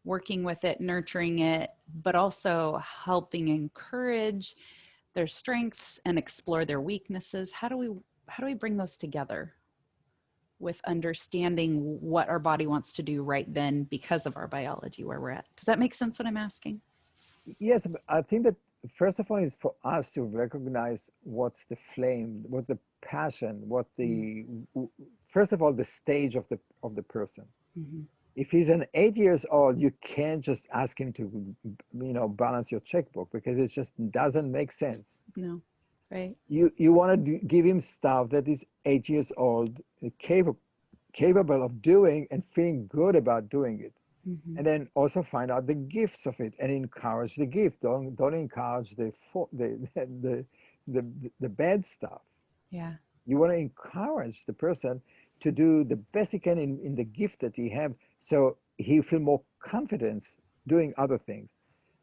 Working with it, nurturing it, but also helping encourage their strengths and explore their weaknesses. How do we bring those together with understanding what our body wants to do right then because of our biology where we're at? Does that make sense what I'm asking? Yes, but I think that first of all is for us to recognize what's the flame, what the passion, what the, first of all, the stage of the person. Mm-hmm. If he's an 8 years old, you can't just ask him to, balance your checkbook, because it just doesn't make sense. No, right. You want to give him stuff that is 8 years old, capable of doing and feeling good about doing it. Mm-hmm. And then also find out the gifts of it and encourage the gift. Don't encourage the the bad stuff. Yeah. You want to encourage the person. to do the best he can in the gift that he have, so he feel more confidence doing other things.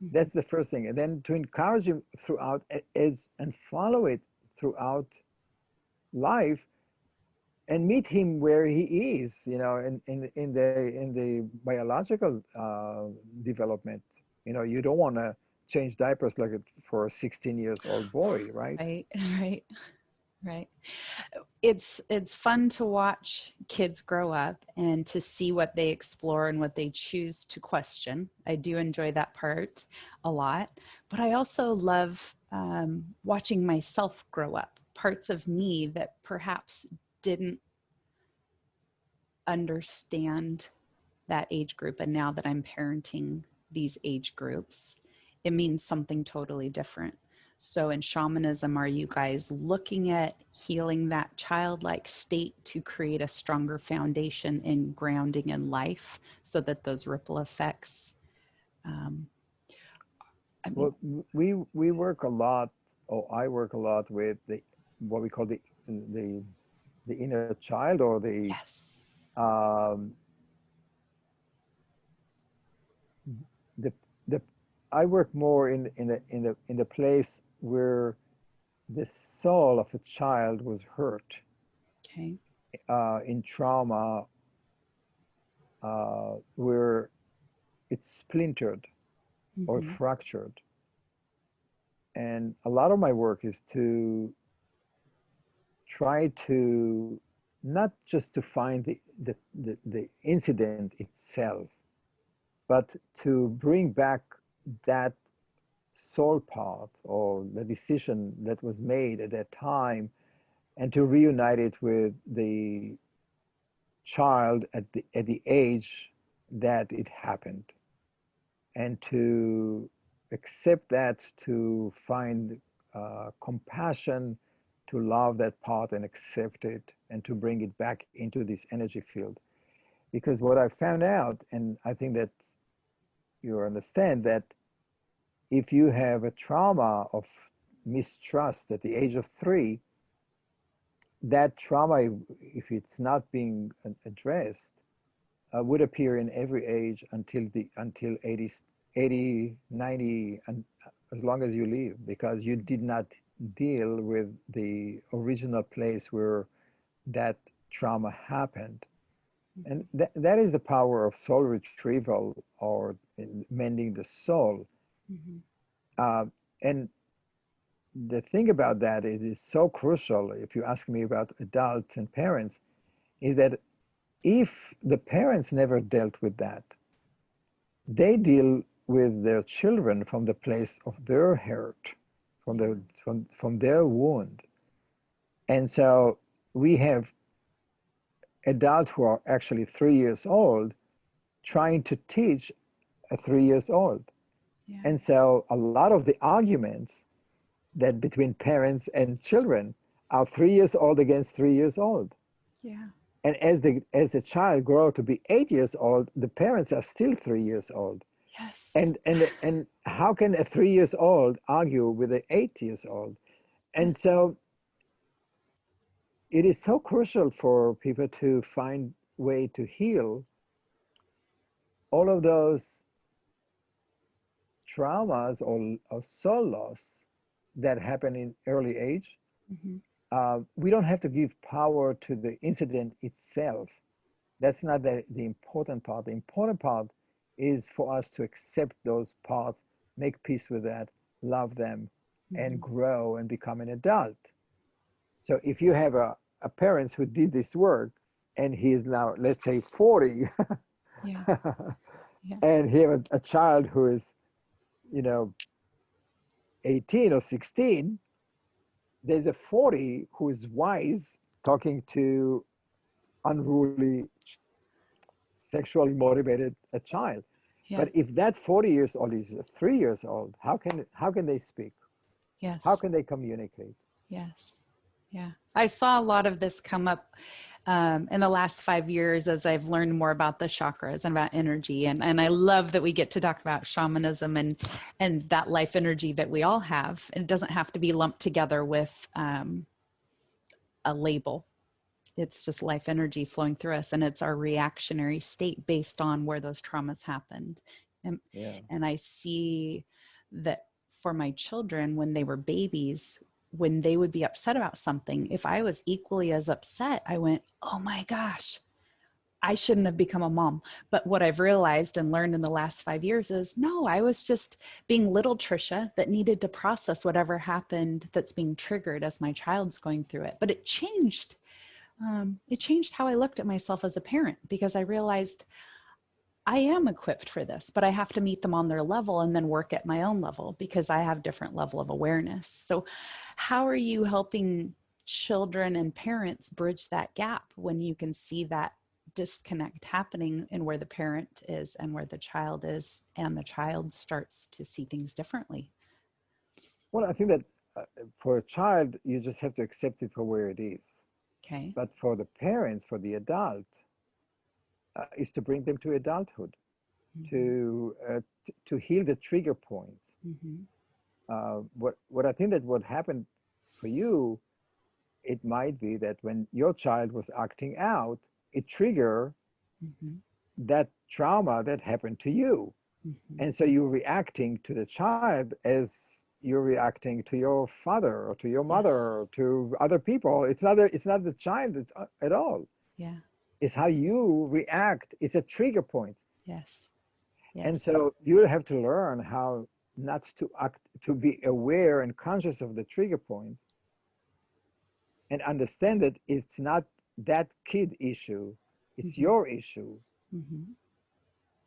Mhm. That's the first thing. And then to encourage him throughout as and follow it throughout life, and meet him where he is, in the biological development. You don't want to change diapers like for a 16 years old boy, right? Right, right, right. It's fun to watch kids grow up and to see what they explore and what they choose to question. I do enjoy that part a lot, but I also love watching myself grow up. Parts of me that perhaps didn't understand that age group, and now that I'm parenting these age groups, it means something totally different. So in shamanism, are you guys looking at healing that childlike state to create a stronger foundation in grounding in life so that those ripple effects, um, I mean, Well, we work a lot, or I work a lot with the what we call the inner child, or yes. um, the the I work more in the place where the soul of a child was hurt, Okay. in trauma, where it's splintered or Mm-hmm. fractured. And a lot of my work is to try to not just to find the incident itself, but to bring back that soul part or the decision that was made at that time, and to reunite it with the child at the age that it happened, and to accept that, to find compassion, to love that part and accept it, and to bring it back into this energy field. Because what I found out, and I think that you understand, that if you have a trauma of mistrust at the age of 3, that trauma, if it's not being addressed, would appear in every age until 80, 80, 90, and as long as you live, because you did not deal with the original place where that trauma happened. And that is the power of soul retrieval, or mending the soul. Mm-hmm. Uh, and the thing about that, it is so crucial, if you ask me about adults and parents, is that if the parents never dealt with that, they deal with their children from the place of their hurt, from their wound. And so we have adults who are actually 3 years old trying to teach a 3 years old. Yeah. And so a lot of the arguments that between parents and children are 3 years old against 3 years old. Yeah. And as the child grows to be 8 years old, the parents are still 3 years old. Yes. And how can a 3 years old argue with an 8 years old? Yeah. And so it is so crucial for people to find way to heal all of those traumas, or soul loss that happen in early age. Mm-hmm. We don't have to give power to the incident itself. That's not the important part. The important part is for us to accept those parts, make peace with that, love them, Mm-hmm. and grow and become an adult. So if you have a parent who did this work, and he is now, let's say, 40, Yeah. Yeah. and he have a child who is, you know, 18 or 16, there's a 40 who is wise talking to unruly, sexually motivated a child. Yeah. But if that 40 years old is 3 years old, how can they speak? How Yes. can they communicate? Yes. Yeah. I saw a lot of this come up in the last 5 years as I've learned more about the chakras and about energy. And I love that we get to talk about shamanism and that life energy that we all have. And it doesn't have to be lumped together with a label. It's just life energy flowing through us, and it's our reactionary state based on where those traumas happened. And, Yeah. and I see that for my children, when they were babies, when they would be upset about something, if I was equally as upset, I went, oh my gosh, I shouldn't have become a mom. But what I've realized and learned in the last 5 years is no, I was just being little Tricia that needed to process whatever happened that's being triggered as my child's going through it. But it changed. It changed how I looked at myself as a parent, because I realized I am equipped for this, but I have to meet them on their level and then work at my own level because I have different level of awareness. So how are you helping children and parents bridge that gap when you can see that disconnect happening in where the parent is and where the child is, and the child starts to see things differently? Well, I think that for a child, you just have to accept it for where it is. Okay. But for the parents, for the adult, is to bring them to adulthood, to heal the trigger points. What I think that what happened for you, it might be that when your child was acting out, it triggered that trauma that happened to you. And so you're reacting to the child as you're reacting to your father or to your mother or to other people. It's not the child at all. Yeah. It's how you react. It's a trigger point. Yes. And so you have to learn how not to act, to be aware and conscious of the trigger point, and understand that it's not that kid issue, it's your issue.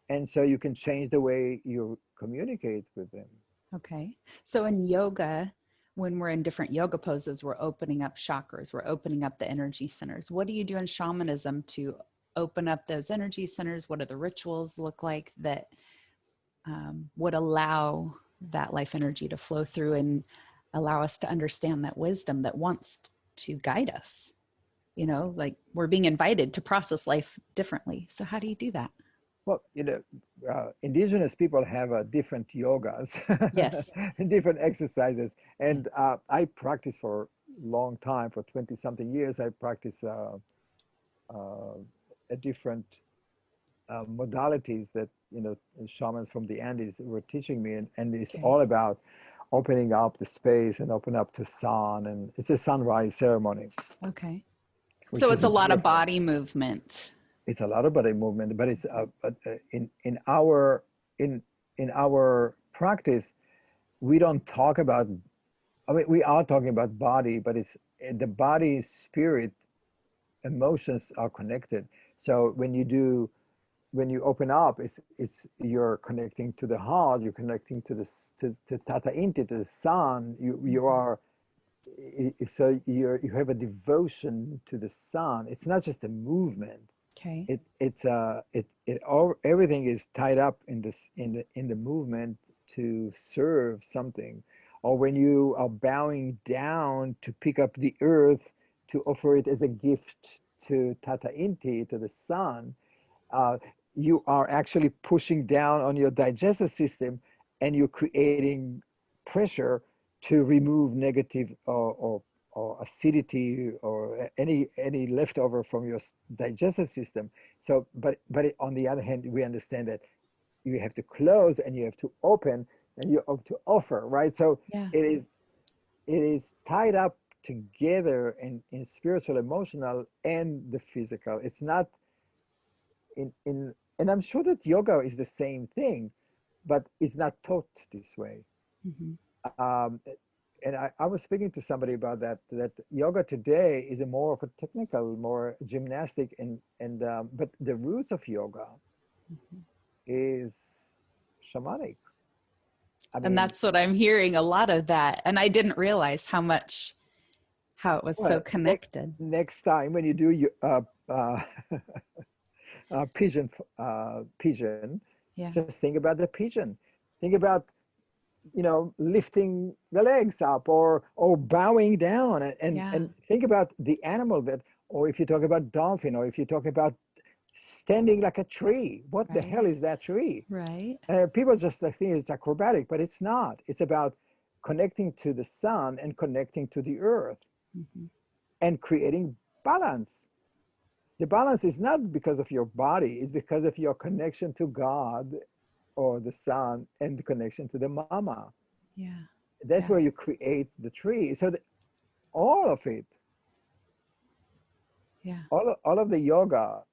And so you can change the way you communicate with them. Okay. So in yoga, when we're in different yoga poses, we're opening up chakras, we're opening up the energy centers. What do you do in shamanism to open up those energy centers? What do the rituals look like that would allow that life energy to flow through and allow us to understand that wisdom that wants to guide us? You know, like we're being invited to process life differently. So how do you do that? Well, indigenous people have different yogas, Yes. different exercises. And I practiced for a long time, for 20 something years. I practiced a different modalities that, shamans from the Andes were teaching me. And it's all about opening up the space and open up to sun. And it's a sunrise ceremony. Okay. So it's a lot of body movement. It's a lot of body movement, but it's in our practice, we don't talk about. I mean, we are talking about body, but it's the body, spirit, emotions are connected. So when you open up, it's you're connecting to the heart, you're connecting to the to Tata Inti, to the sun. You are. So you have a devotion to the sun. It's not just a movement. Okay. Everything is tied up in the movement to serve something. Or when you are bowing down to pick up the earth to offer it as a gift to Tata Inti, to the sun, you are actually pushing down on your digestive system, and you're creating pressure to remove negative or acidity or any leftover from your digestive system. So, but on the other hand, we understand that you have to close and you have to open and you have to offer, right? So it is tied up together in spiritual, emotional, and the physical. It's not and I'm sure that yoga is the same thing, but it's not taught this way. And I was speaking to somebody about that yoga today is a more of a technical, more gymnastic, but the roots of yoga is shamanic. And that's what I'm hearing, a lot of that. And I didn't realize how it was so connected. Next time when you do pigeon, just think about the pigeon. Think about lifting the legs up or bowing down and think about the animal that, or if you talk about dolphin, or if you talk about standing like a tree, what the hell is that tree? Right. People just think it's acrobatic, but it's not. It's about connecting to the sun and connecting to the earth and creating balance. The balance is not because of your body, it's because of your connection to God or the sun and the connection to the mama. Yeah. That's Yeah. where you create the tree. So all of it, Yeah. all of the yoga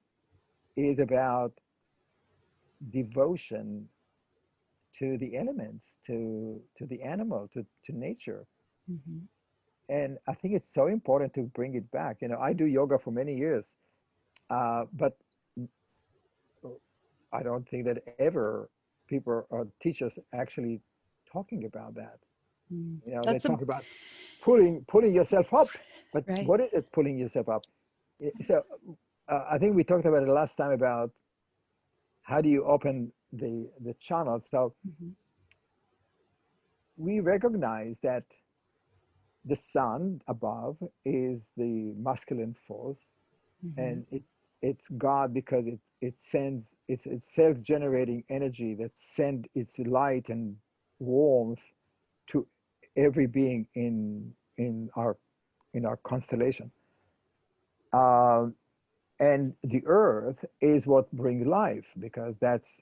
is about devotion to the elements, to the animal, to nature. Hmm. And I think it's so important to bring it back. You know, I do yoga for many years, but I don't think that ever people or teachers actually talking about that. Mm. You know, they That's a talk about pulling yourself up, but right. what is it pulling yourself up? So I think we talked about it last time about how do you open the channel. So Hmm. we recognize that the sun above is the masculine force, Hmm. and it's God because it sends it's self-generating energy that send its light and warmth to every being in our constellation. Um, and the earth is what brings life because that's,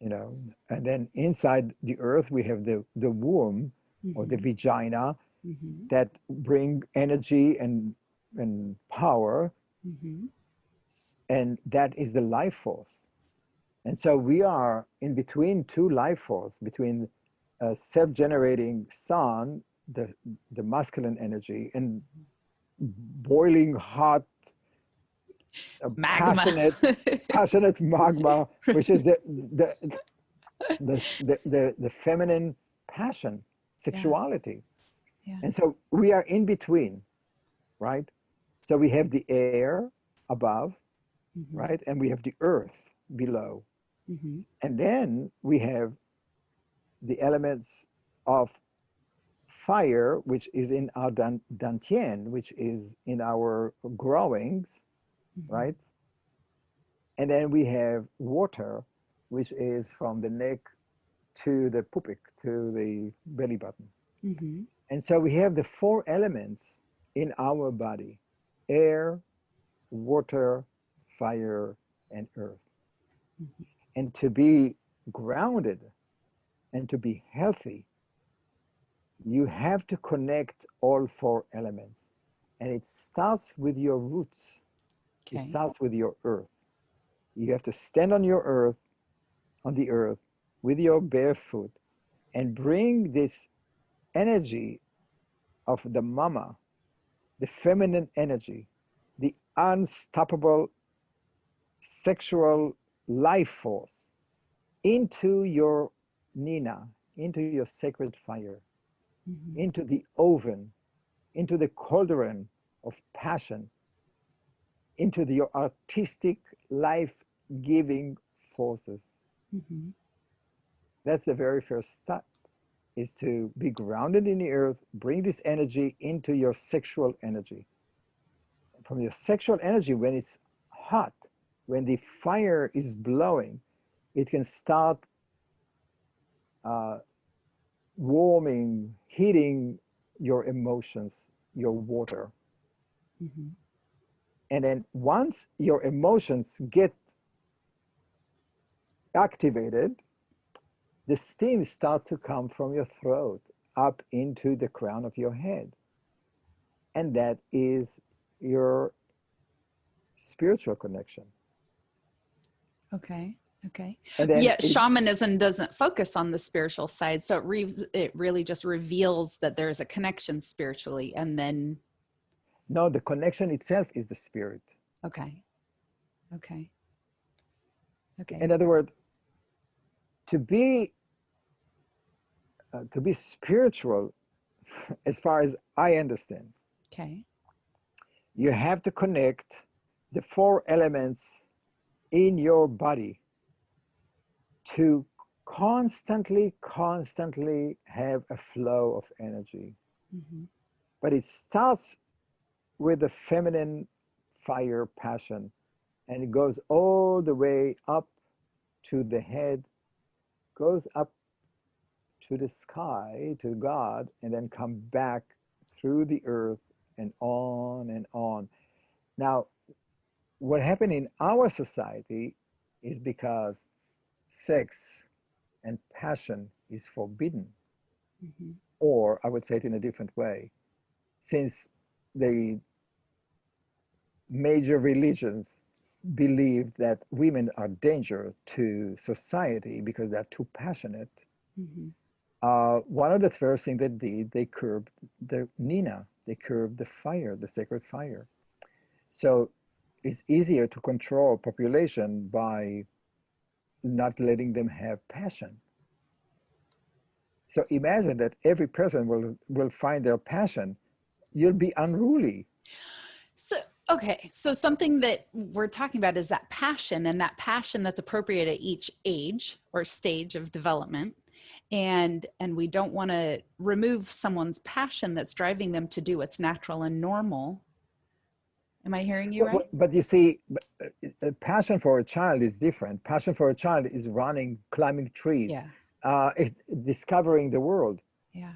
you know, and then inside the earth we have the womb or the Hmm. vagina Hmm. that bring energy and power, Hmm. and that is the life force. And so we are in between two life force, between a self-generating sun, the masculine energy, and boiling hot, Magma. passionate magma, which is the feminine passion, Yeah. sexuality. Yeah. And so we are in between, right? So we have the air above, Hmm. right? And we have the earth below. Hmm. And then we have the elements of fire, which is in our dantian, which is in our growings, Hmm. right? And then we have water, which is from the neck to the pupik, to the belly button. Hmm. And so we have the four elements in our body: air, water, fire, and earth. And to be grounded and to be healthy, you have to connect all four elements. And it starts with your roots, it Okay. starts with your earth. You have to stand on your earth, on the earth, with your bare foot and bring this energy of the mama, the feminine energy, the unstoppable sexual life force into your nina, into your sacred fire, Hmm. into the oven, into the cauldron of passion, into your artistic life giving forces. Hmm. That's the very first step, is to be grounded in the earth, bring this energy into your sexual energy. From your sexual energy, when it's hot, when the fire is blowing, it can start uh, warming, heating your emotions, your water. Hmm. And then once your emotions get activated, the steam start to come from your throat up into the crown of your head. And that is your spiritual connection. Okay. Okay. And then Yet shamanism doesn't focus on the spiritual side. So it really just reveals that there's a connection spiritually. And then, no, the connection itself is the spirit. okay. Okay. Okay. In other words, to be spiritual, as far as I understand, Okay. you have to connect the four elements in your body to constantly have a flow of energy. Hmm. But it starts with the feminine fire passion, and it goes all the way up to the head, goes up to the sky, to God, and then come back through the earth and on and on. Now, what happened in our society is because sex and passion is forbidden, Mm-hmm. or I would say it in a different way, since the major religions believe that women are danger to society because they're too passionate. Mm-hmm. One of the first things they did, they curbed the Nina, they curbed the fire, the sacred fire. So it's easier to control population by not letting them have passion. So imagine that every person will find their passion. You'll be unruly. So, okay, so something that we're talking about is that passion, and that passion that's appropriate at each age or stage of development. And we don't want to remove someone's passion that's driving them to do what's natural and normal. Am I hearing you right? But you see, passion for a child is different. Passion for a child is running, climbing trees, Yeah. it's discovering the world. Yeah.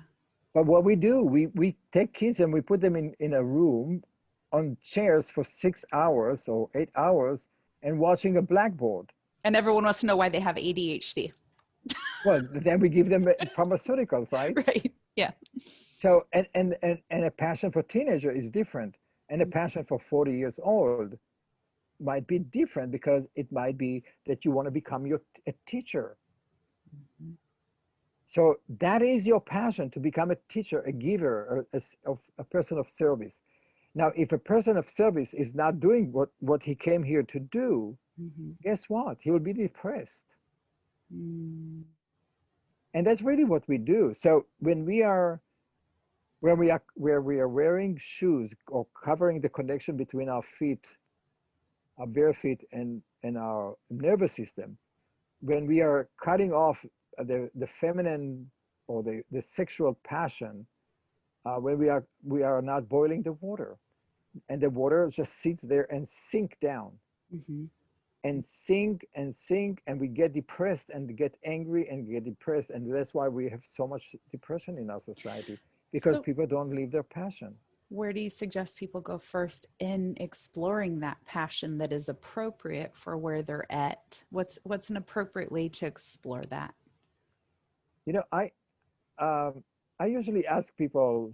But what we do, we take kids and we put them in a room on chairs for 6 hours or 8 hours and watching a blackboard. And everyone wants to know why they have ADHD. Well, then we give them pharmaceuticals, right? Right. Yeah. So, and a passion for teenager is different. And a passion for 40 years old might be different because it might be that you want to become a teacher. Mm-hmm. So that is your passion, to become a teacher, a giver, a person of service. Now, if a person of service is not doing what he came here to do, Mm-hmm. guess what? He will be depressed. Mm. And that's really what we do. So where we are wearing shoes or covering the connection between our feet, our bare feet, and our nervous system, when we are cutting off the feminine or the sexual passion, when we are not boiling the water, and the water just sits there and sink down Mm-hmm. and sink, and we get depressed and get angry and get depressed, and that's why we have so much depression in our society, because So, people don't live their passion. where do you suggest people go first in exploring that passion that is appropriate for where they're at? What's an appropriate way to explore that? You know, um, I usually ask people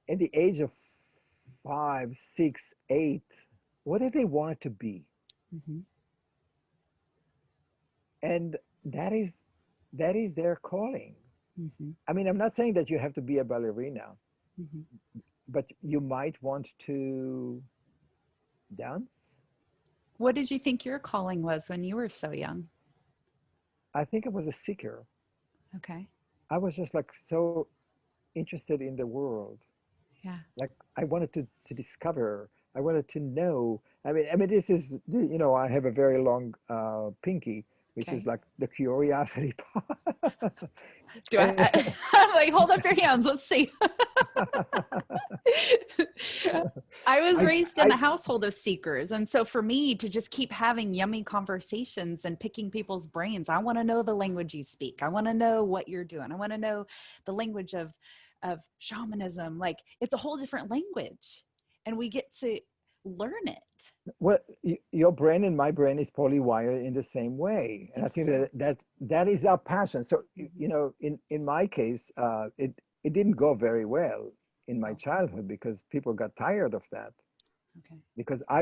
at the age of 5, 6, 8, what do they want it to be? Mm-hmm. And that is their calling. Mm-hmm. I mean, I'm not saying that you have to be a ballerina, Mm-hmm. but you might want to dance. What did you think your calling was when you were so young? I think I was a seeker. Okay. I was just like so interested in the world. Yeah. Like I wanted to discover. I wanted to know. I mean, this is, I have a very long pinky, which is Okay. like the curiosity part. Do I, And- I'm like, hold up your hands. Let's see. I was I, raised in I, a household of seekers. And so for me to just keep having yummy conversations and picking people's brains, I want to know the language you speak. I want to know what you're doing. I want to know the language of shamanism. Like it's a whole different language and we get to learn it. well, your brain and my brain is probably wired in the same way, I and I think think so. that is our passion. So Mm-hmm. in my case, it didn't go very well in my Oh, childhood because people got tired of that. okay. Because I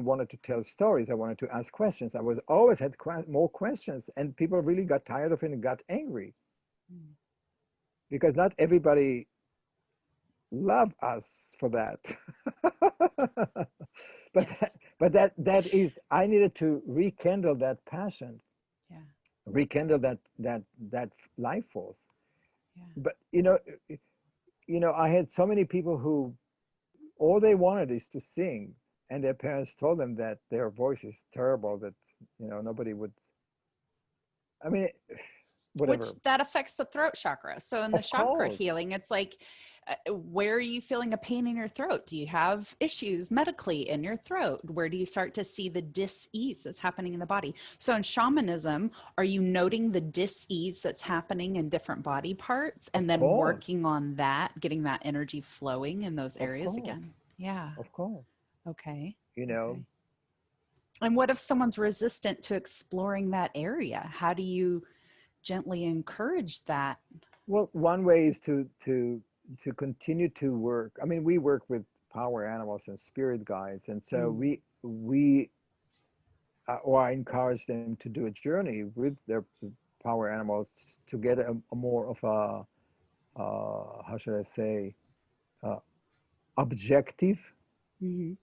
wanted to tell stories. I wanted to ask questions. I was always had more questions, and people really got tired of it and got angry Mm. because not everybody love us for that. but Yes. that is, I needed to rekindle that passion, Yeah. rekindle that life force. Yeah. But I had so many people who all they wanted is to sing, and their parents told them that their voice is terrible, that nobody would. I mean, whatever. Which that affects the throat chakra. So in the Of chakra course, healing, it's like, where are you feeling a pain in your throat? Do you have issues medically in your throat? Where do you start to see the dis-ease that's happening in the body? So in shamanism, are you noting the dis-ease that's happening in different body parts and of then course, working on that, getting that energy flowing in those of areas course, again? Yeah. of course. Okay. You Okay. know, And what if someone's resistant to exploring that area? How do you gently encourage that? well, one way is to continue to work. I mean, we work with power animals and spirit guides, and so Mm, we or I encourage them to do a journey with their power animals to get a more of a how should I say, uh, objective, mhm,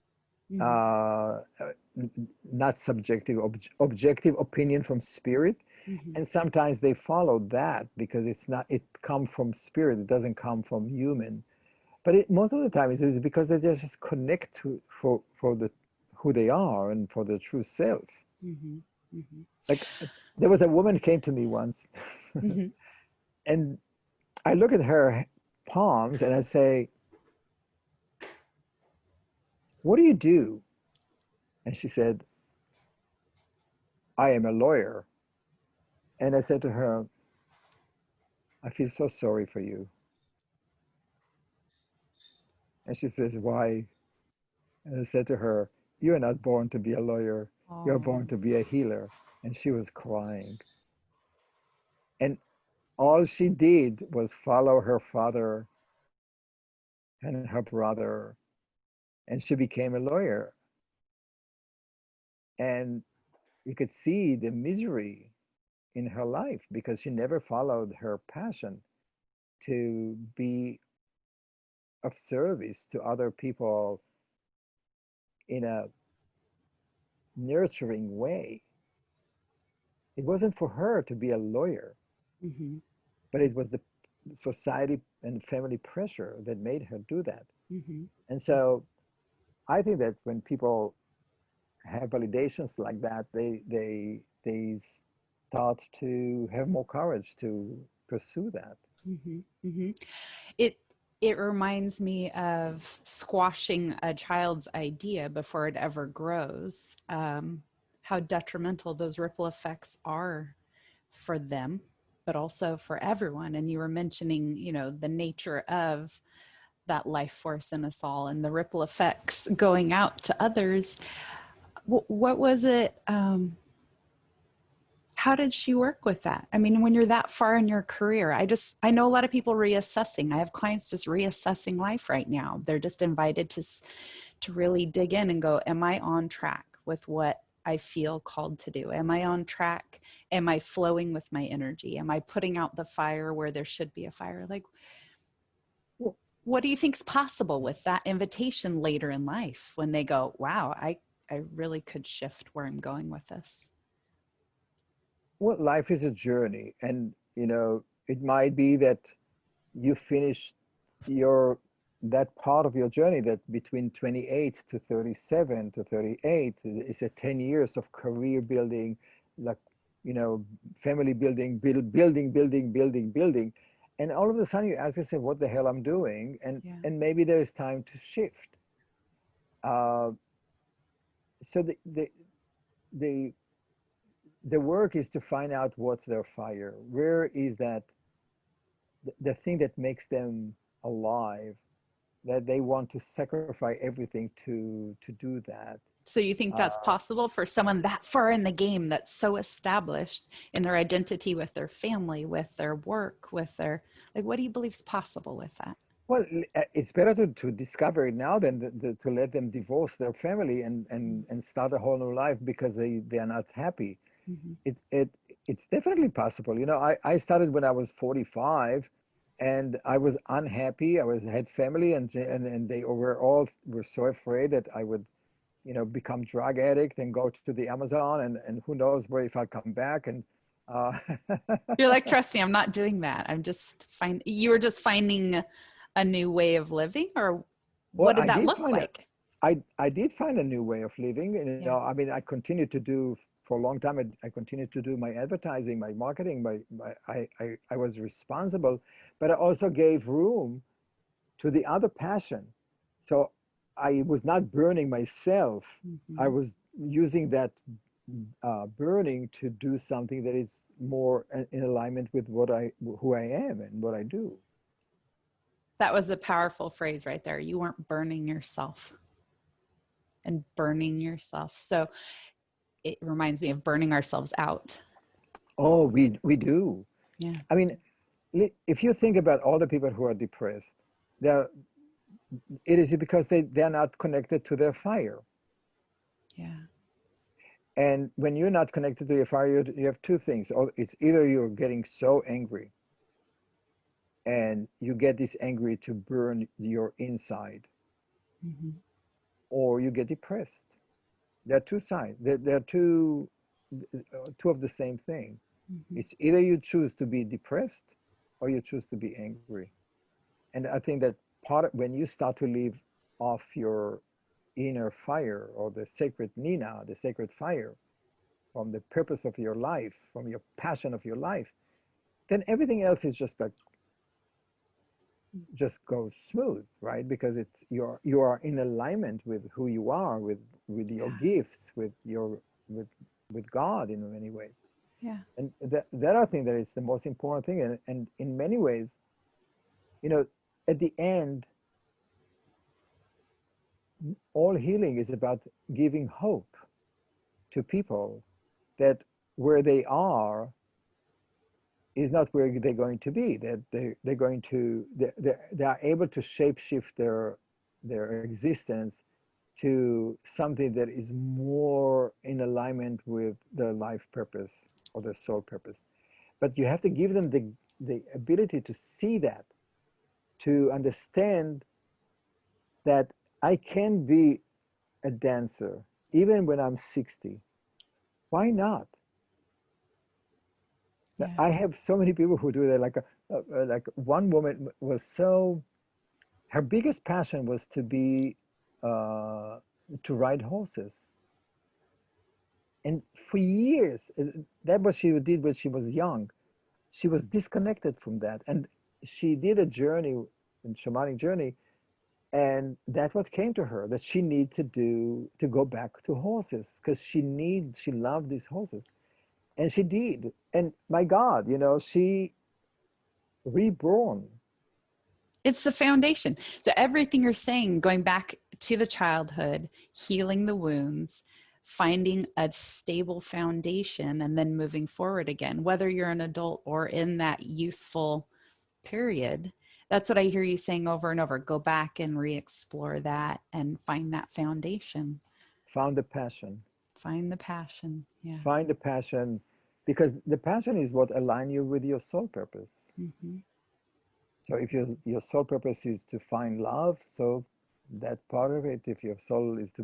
mhm, uh, not subjective, objective opinion from spirit. mhm, And sometimes they follow that because it's not, it comes from spirit, it doesn't come from human. But most of the time it's because they just connect to for the who they are and for their true self. mhm, mhm, Like there was a woman came to me once, mhm. and I look at her palms and I say, "What do you do?" And she said, "I am a lawyer." And I said to her, "I feel so sorry for you." And she says, "Why?" And I said to her, "You're not born to be a lawyer. You're Oh, born to be a healer." And she was crying. And all she did was follow her father and her brother, and she became a lawyer. And you could see the misery in her life because she never followed her passion to be of service to other people in a nurturing way. It wasn't for her to be a lawyer, mhm, but it was the society and family pressure that made her do that. mhm. And so I think that when people have validations like that, they start to have more courage to pursue that. Mhm, mhm. It it reminds me of squashing a child's idea before it ever grows. How detrimental those ripple effects are for them, but also for everyone. And you were mentioning, the nature of that life force in us all and the ripple effects going out to others. What was it? How did she work with that? I mean, when you're that far in your career, I know a lot of people reassessing. I have clients just reassessing life right now. They're just invited to really dig in and go, am I on track with what I feel called to do? Am I on track? Am I flowing with my energy? Am I putting out the fire where there should be a fire? Like, Well, what do you think's possible with that invitation later in life when they go, wow, I really could shift where I'm going with this? well, life is a journey, and it might be that you finish your that part of your journey that between 28 to 37 to 38 is a 10 years of career building, like family building, building, and all of a sudden you ask yourself what the hell I'm doing, and Yeah. maybe there is time to shift. uh, so the the work is to find out what's their fire, where is that the thing that makes them alive, that they want to sacrifice everything to do that. So you think that's Uh, possible for someone that far in the game that's so established in their identity with their family, with their work, with their, like, what do you believe is possible with that? well, it's better to discover it now than to let them divorce their family and start a whole new life because they are not happy. Mm-hmm. It it's definitely possible. I started when I was 45, and I was unhappy. I had family, and they were so afraid that I would become drug addict and go to the Amazon, and who knows where if I come back. And uh, You're like, trust me, I'm not doing that. You were just finding a new way of living, or well, what did that look like? I did find a new way of living. Yeah. I mean, I continued to do for a long time, I continued to do my advertising, my marketing, I was responsible, but I also gave room to the other passion. So I was not burning myself. I Mm-hmm. was using that burning to do something that is more in alignment with who I am and what I do. That was a powerful phrase right there. You weren't burning yourself and burning yourself. So it reminds me of burning ourselves out. Oh, we do. Yeah. I mean, if you think about all the people who are depressed, they're, it is because they're not connected to their fire. Yeah. And when you're not connected to your fire, you have two things. It's either you're getting so angry and you get this angry to burn your inside, Mm-hmm. or you get depressed. There are two sides. There are two of the same thing. Mm-hmm. It's either you choose to be depressed or you choose to be angry. And I think that when you start to live off your inner fire, or the sacred nina, the sacred fire, from the purpose of your life, from your passion of your life, then everything else is just goes smooth, right? Because you are in alignment with who you are, with your Yeah. gifts, with with God in many ways. Yeah. And that I think that is the most important thing. And in many ways, you know, at the end, all healing is about giving hope to people that where they are is not where they're going to be. That they're going to they are able to shapeshift their existence to something that is more in alignment with their life purpose or their soul purpose. But you have to give them the ability to see that, to understand that I can be a dancer even when I'm 60. Why not? Yeah. I have so many people who do that. Like one woman was so, her biggest passion was to be uh, to ride horses, and for years that was she did when she was young. She was disconnected from that, and she did a journey, a shamanic journey, and that's what came to her, that she needed to go back to horses because she loved these horses, and she did. And my God, she reborn. It's the foundation. So everything you're saying, going back to the childhood, healing the wounds, finding a stable foundation, and then moving forward again, whether you're an adult or in that youthful period. That's what I hear you saying over and over. Go back and re-explore that and find that foundation. Found the passion. Find the passion. Yeah. Find the passion, because the passion is what align you with your soul purpose. Mm-hmm. So if your soul purpose is to find love, so that part of it. If your soul is to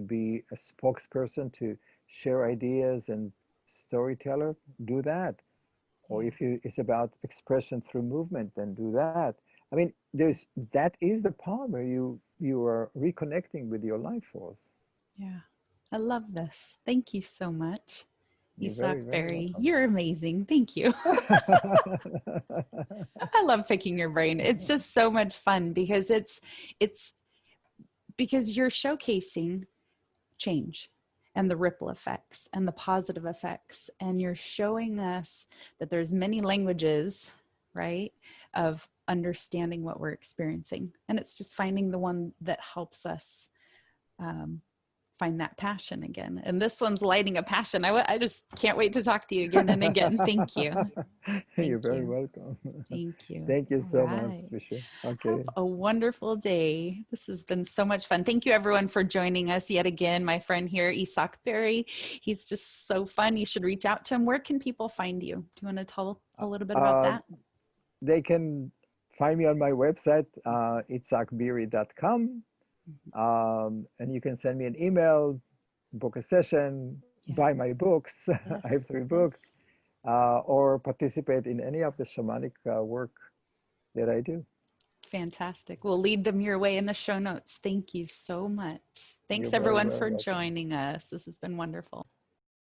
be a spokesperson, to share ideas and storyteller, do that. Or Yeah. if it's about expression through movement, then do that. I mean, that is the part where you are reconnecting with your life force. Yeah. I love this. Thank you so much. You're Itzhak, very, very Beery, welcome. you're amazing. Thank you. I love picking your brain. It's just so much fun because it's because you're showcasing change and the ripple effects and the positive effects, and you're showing us that there's many languages, right, of understanding what we're experiencing, and it's just finding the one that helps us um, find that passion again. And this one's lighting a passion. I just can't wait to talk to you again and again. Thank you. You're Thank very you. welcome. Thank you. Thank you All so much, right. Tricia. Have Okay. a wonderful day. This has been so much fun. Thank you, everyone, for joining us yet again. My friend here, Itzhak Beery, he's just so fun. You should reach out to him. Where can people find you? Do you want to tell a little bit about Uh, that? they can find me on my website, itzhakbeery.com. And you can send me an email, book a session, Yeah. buy my books. I Yes. have 3 books, Yes. or participate in any of the shamanic work that I do. Fantastic. We'll lead them your way in the show notes. Thank you so much. You're Thanks, very, everyone, very for welcome. joining us. This has been wonderful.